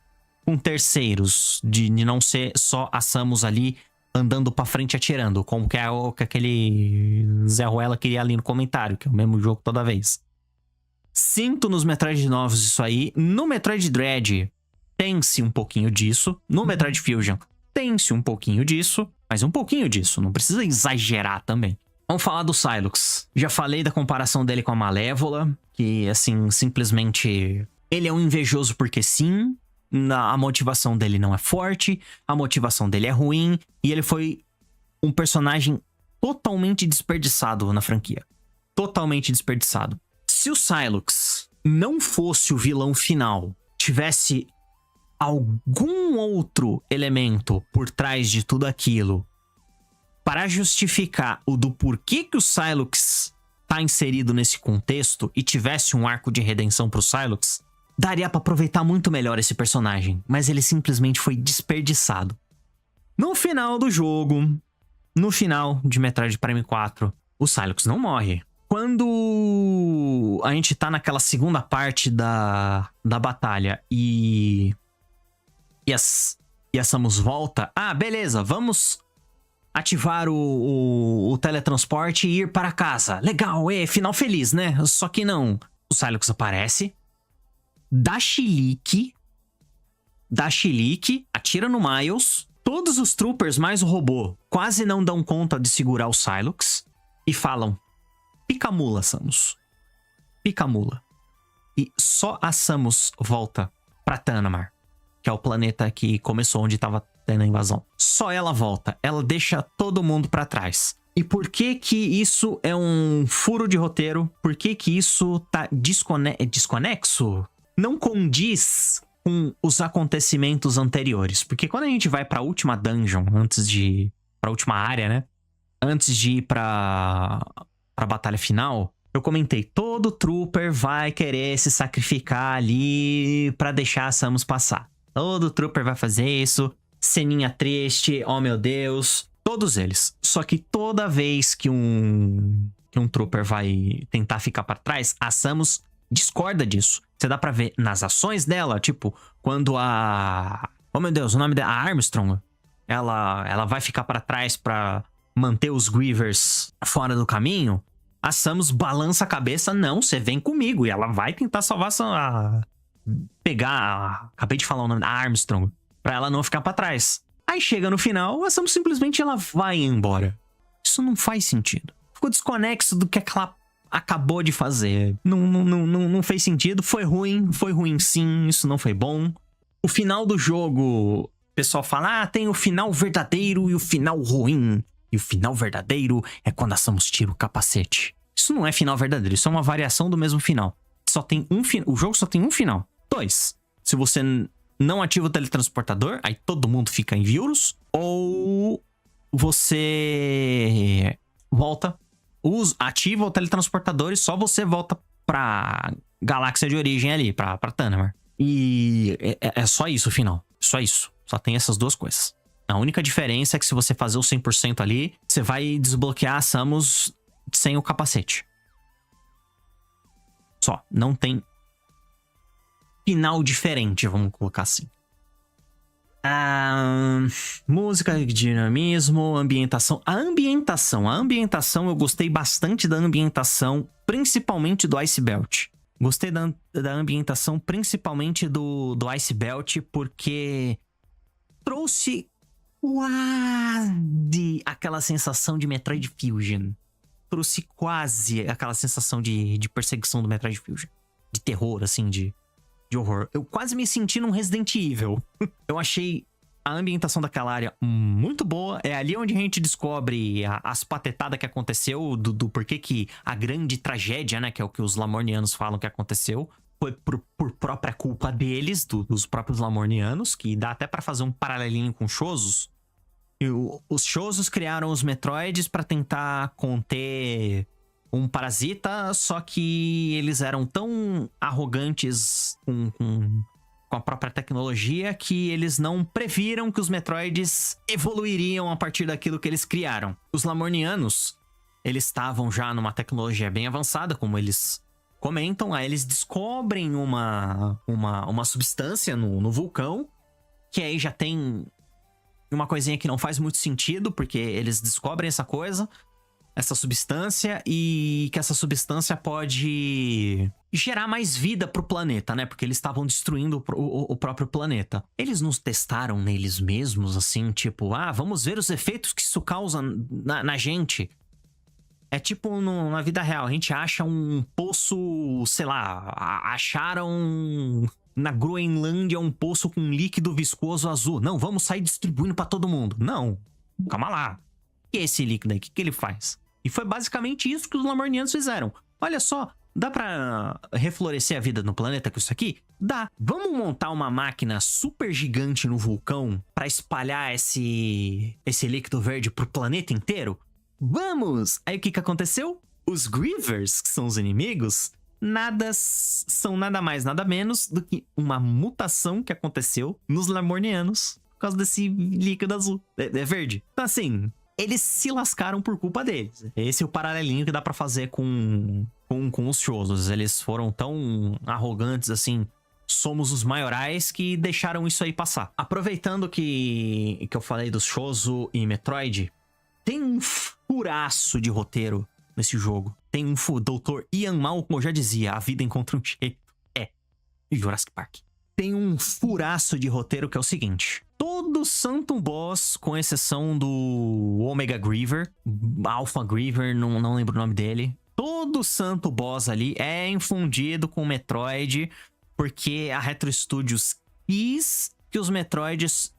terceiros. De não ser só a Samus ali andando pra frente atirando. Como que é o que aquele Zé Ruela queria ali no comentário. Que é o mesmo jogo toda vez. Sinto nos Metroid novos isso aí. No Metroid Dread tem-se um pouquinho disso. No Metroid Fusion tem-se um pouquinho disso. Mas um pouquinho disso. Não precisa exagerar também. Vamos falar do Sylux. Já falei da comparação dele com a Malévola. Que, assim, simplesmente... Ele é um invejoso porque sim. A motivação dele não é forte. A motivação dele é ruim. E ele foi um personagem totalmente desperdiçado na franquia. Totalmente desperdiçado. Se o Sylux não fosse o vilão final, tivesse algum outro elemento por trás de tudo aquilo para justificar o do porquê que o Sylux tá inserido nesse contexto e tivesse um arco de redenção pro Sylux, daria pra aproveitar muito melhor esse personagem, mas ele simplesmente foi desperdiçado. No final do jogo, no final de Metroid Prime 4, o Sylux não morre. Quando a gente tá naquela segunda parte da batalha e a Samus volta... Ah, beleza, vamos ativar o teletransporte e ir para casa. Legal, final feliz, né? Só que não. O Sylux aparece, dá chilique, atira no Miles. Todos os troopers mais o robô quase não dão conta de segurar o Sylux e falam: pica a mula, Samus. Pica a mula. E só a Samus volta pra Thanamar, que é o planeta que começou onde tava tendo a invasão. Só ela volta. Ela deixa todo mundo pra trás. E por que que isso é um furo de roteiro? Por que que isso tá desconexo? Não condiz com os acontecimentos anteriores. Porque quando a gente vai pra última dungeon, pra última área, né? Antes de ir pra batalha final, eu comentei, todo trooper vai querer se sacrificar ali pra deixar a Samus passar. Todo trooper vai fazer isso. Ceninha triste, oh meu Deus. Todos eles. Só que toda vez que um trooper vai tentar ficar pra trás, a Samus discorda disso. Você dá pra ver nas ações dela, tipo, quando oh meu Deus, o nome dela, a Armstrong, ela vai ficar pra trás pra manter os Grievers fora do caminho. A Samus balança a cabeça, não, você vem comigo. E ela vai tentar salvar acabei de falar o nome da Armstrong, pra ela não ficar pra trás. Aí chega no final, a Samus simplesmente ela vai embora. Isso não faz sentido. Ficou desconexo do que ela acabou de fazer. Não fez sentido. Foi ruim sim, isso não foi bom. O final do jogo, o pessoal fala, tem o final verdadeiro e o final ruim. E o final verdadeiro é quando a Samus tira o capacete. Isso não é final verdadeiro, isso é uma variação do mesmo final. O jogo só tem um final. 2. Se você não ativa o teletransportador, aí todo mundo fica em vírus. Ou você volta, ativa o teletransportador e só você volta pra galáxia de origem ali, pra Thanamar. E é só isso o final. Só isso. Só tem essas duas coisas. A única diferença é que se você fazer o 100% ali, você vai desbloquear a Samus sem o capacete. Só. Não tem final diferente, vamos colocar assim. Música, dinamismo, ambientação. A ambientação, eu gostei bastante da ambientação, principalmente do Ice Belt. Gostei da ambientação, principalmente do Ice Belt, porque trouxe quase aquela sensação de Metroid Fusion. Trouxe quase aquela sensação de perseguição do Metroid Fusion. De terror, assim, de horror. Eu quase me senti num Resident Evil. Eu achei A ambientação daquela área muito boa. É ali onde a gente descobre as patetadas que aconteceu, do porquê que a grande tragédia, né, que é o que os Lamornianos falam que aconteceu, foi por própria culpa deles, dos próprios Lamornianos, que dá até pra fazer um paralelinho com os Shozos. Os Shozos criaram os Metroids pra tentar conter um parasita, só que eles eram tão arrogantes com a própria tecnologia que eles não previram que os Metroids evoluiriam a partir daquilo que eles criaram. Os Lamornianos, eles estavam já numa tecnologia bem avançada, como eles comentam, aí eles descobrem uma substância no vulcão, que aí já tem uma coisinha que não faz muito sentido, porque eles descobrem essa substância, e que essa substância pode gerar mais vida pro planeta, né? Porque eles estavam destruindo o próprio planeta. Eles nos testaram neles mesmos, assim, tipo, vamos ver os efeitos que isso causa na gente. É tipo na vida real, a gente acha um poço, sei lá, acharam na Groenlândia um poço com líquido viscoso azul. Não, vamos sair distribuindo pra todo mundo. Não, calma lá. O que é esse líquido aí? O que ele faz? E foi basicamente isso que os Lamornianos fizeram. Olha só, dá pra reflorescer a vida no planeta com isso aqui? Dá. Vamos montar uma máquina super gigante no vulcão pra espalhar esse líquido verde pro planeta inteiro? Vamos! Aí o que aconteceu? Os Grievers, que são os inimigos, são nada mais, nada menos do que uma mutação que aconteceu nos Lamornianos por causa desse líquido azul. É verde. Então assim, eles se lascaram por culpa deles. Esse é o paralelinho que dá pra fazer com os Shozos. Eles foram tão arrogantes assim, somos os maiorais, que deixaram isso aí passar. Aproveitando que eu falei dos Shozo e Metroid, tem um furaço de roteiro nesse jogo. Tem um Dr. Ian Malcolm, como eu já dizia, a vida encontra um jeito. Jurassic Park. Tem um furaço de roteiro que é o seguinte: todo santo boss, com exceção do Omega Griever, Alpha Griever, não lembro o nome dele, todo santo boss ali é infundido com Metroid, porque a Retro Studios quis que os Metroids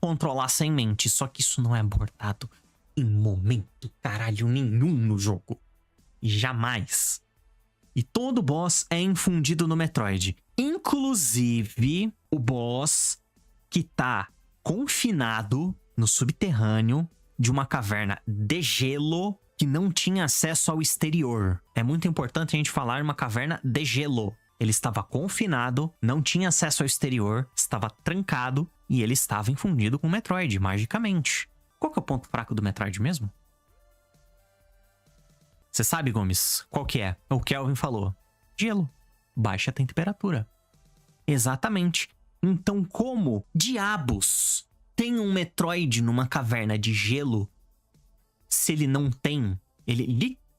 controlassem mente. Só que isso não é abordado em momento caralho nenhum no jogo. Jamais. E todo boss é infundido no Metroid. Inclusive o boss que tá confinado no subterrâneo de uma caverna de gelo que não tinha acesso ao exterior. É muito importante a gente falar uma caverna de gelo. Ele estava confinado, não tinha acesso ao exterior, estava trancado e ele estava infundido com o Metroid, magicamente. Qual que é o ponto fraco do Metroid mesmo? Você sabe, Gomes? Qual que é? O Kelvin falou. Gelo. Baixa temperatura. Exatamente. Então, como diabos tem um Metroid numa caverna de gelo se ele não tem?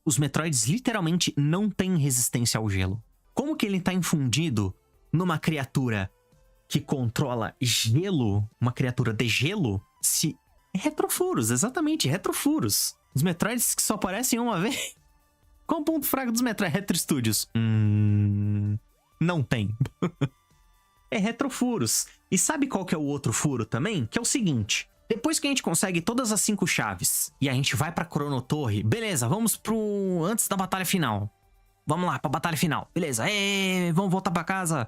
Os Metroids literalmente não têm resistência ao gelo. Como que ele tá infundido numa criatura que controla gelo, uma criatura de gelo, se... Retrofuros, exatamente, retrofuros. Os Metroids que só aparecem uma vez. Qual o ponto fraco dos Metroid Retro Studios? Não tem. É retrofuros. E sabe qual que é o outro furo também? Que é o seguinte: depois que a gente consegue todas as 5 chaves e a gente vai pra Chrono Torre, beleza, vamos antes da batalha final. Vamos lá, pra batalha final. Beleza, vamos voltar pra casa.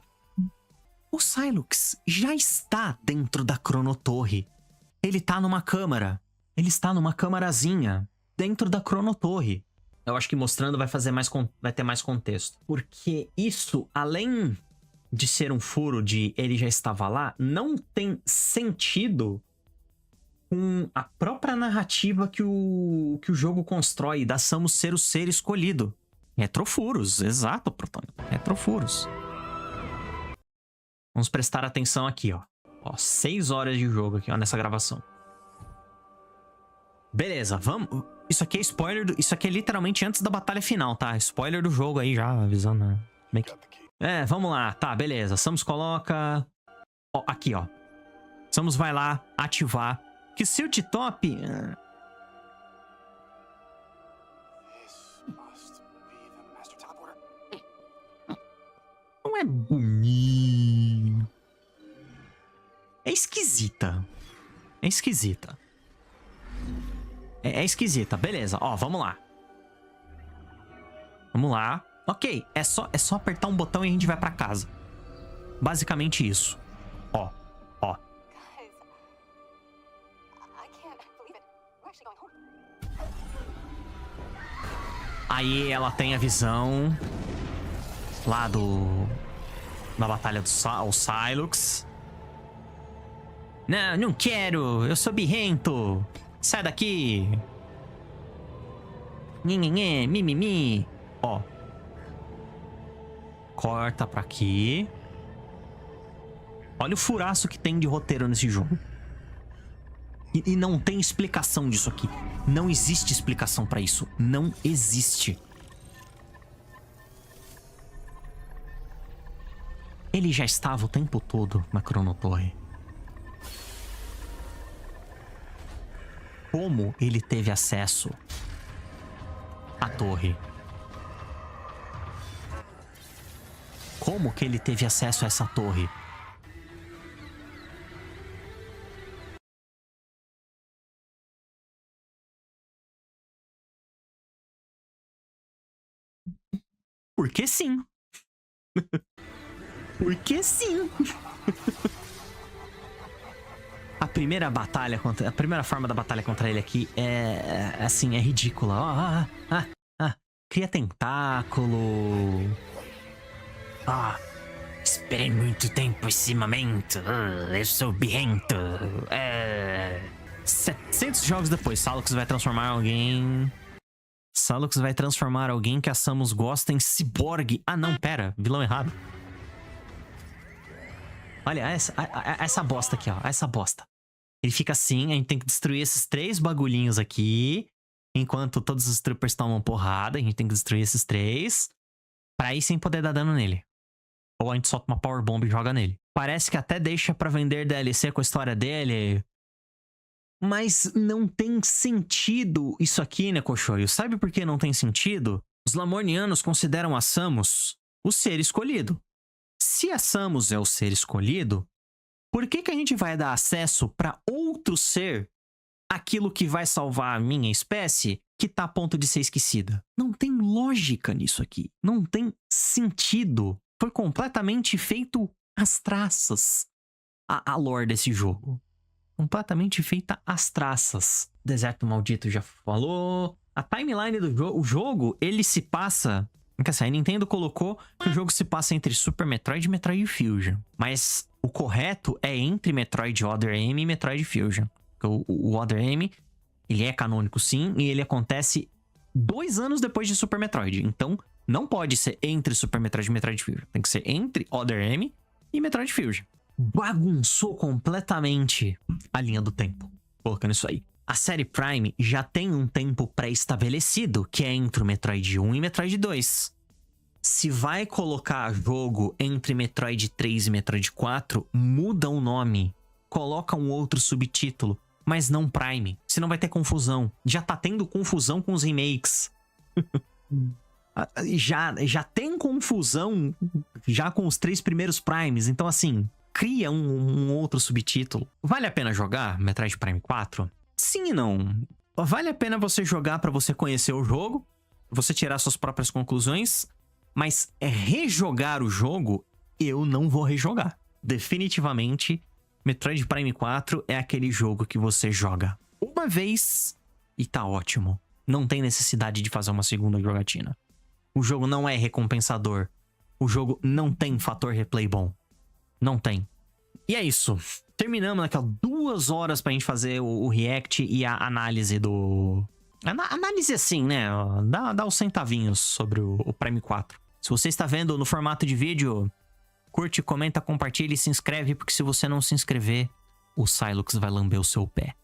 O Sylux já está dentro da Chrono Torre. Ele tá numa câmara. Ele está numa câmarazinha dentro da Chrono Torre. Eu acho que mostrando vai ter mais contexto. Porque isso, além de ser um furo de ele já estava lá, não tem sentido com a própria narrativa que o jogo constrói da Samus ser o ser escolhido. Retrofuros, exato, Protônio. Retrofuros. Vamos prestar atenção aqui, ó. 6 horas de jogo aqui, ó, nessa gravação. Beleza, vamos... Isso aqui é spoiler, isso aqui é literalmente antes da batalha final, tá? Spoiler do jogo aí já, avisando, né? Bem que... vamos lá, tá, beleza. Samus coloca... Ó, aqui, ó. Samus vai lá, ativar. Que seu T-Top... Não é bonito. É esquisita. É esquisita. É esquisita. Beleza, ó, vamos lá. Vamos lá. Ok, é só apertar um botão e a gente vai pra casa. Basicamente isso. Ó, ó. Aí ela tem a visão lá da batalha do Sylux. Não, não quero. Eu sou birrento. Sai daqui. Nhenhenhê, mimimi. Ó. Corta pra aqui. Olha o furaço que tem de roteiro nesse jogo. E não tem explicação disso aqui. Não existe explicação pra isso. Não existe. Ele já estava o tempo todo na Cronotorre. Como ele teve acesso à torre? Como que ele teve acesso a essa torre? Porque sim. Porque sim. A primeira forma da batalha contra ele aqui assim, é ridícula. Cria tentáculo. Esperei muito tempo esse momento. Eu sou birrento. 700 jogos depois, Sylux vai transformar alguém... Sylux vai transformar alguém que a Samus gosta em ciborgue. Ah, não, pera. Vilão errado. Olha, essa bosta aqui, ó. Essa bosta. Ele fica assim, a gente tem que destruir esses 3 bagulhinhos aqui. Enquanto todos os troopers tomam porrada, a gente tem que destruir esses 3. Pra aí sim poder dar dano nele. Ou a gente solta uma Power Bomb e joga nele. Parece que até deixa pra vender DLC com a história dele. Mas não tem sentido isso aqui, né, Koshoujo? Sabe por que não tem sentido? Os Lamornianos consideram a Samus o ser escolhido. Se a Samus é o ser escolhido, por que a gente vai dar acesso para outro ser aquilo que vai salvar a minha espécie que tá a ponto de ser esquecida? Não tem lógica nisso aqui. Não tem sentido. Foi completamente feito às traças a lore desse jogo. Completamente feita às traças. Deserto Maldito já falou. A timeline do jogo, ele se passa... Quer dizer, a Nintendo colocou que o jogo se passa entre Super Metroid e Metroid Fusion. Mas o correto é entre Metroid Other M e Metroid Fusion. O Other M, ele é canônico sim, e ele acontece 2 anos depois de Super Metroid. Então, não pode ser entre Super Metroid e Metroid Fusion. Tem que ser entre Other M e Metroid Fusion. Bagunçou completamente a linha do tempo, colocando isso aí. A série Prime já tem um tempo pré-estabelecido, que é entre o Metroid 1 e Metroid 2. Se vai colocar jogo entre Metroid 3 e Metroid 4, muda o nome. Coloca um outro subtítulo, mas não Prime. Senão vai ter confusão. Já tá tendo confusão com os remakes. já tem confusão já com os 3 primeiros Primes. Então, assim, cria um outro subtítulo. Vale a pena jogar Metroid Prime 4? Sim e não. Vale a pena você jogar pra você conhecer o jogo, você tirar suas próprias conclusões, mas rejogar o jogo, eu não vou rejogar. Definitivamente, Metroid Prime 4 é aquele jogo que você joga uma vez e tá ótimo. Não tem necessidade de fazer uma segunda jogatina. O jogo não é recompensador. O jogo não tem fator replay bom. Não tem. E é isso. Terminamos naquelas 2 horas pra gente fazer o react e a análise do... Análise assim, né? Dá os centavinhos sobre o Prime 4. Se você está vendo no formato de vídeo, curte, comenta, compartilha e se inscreve, porque se você não se inscrever, o Sylux vai lamber o seu pé.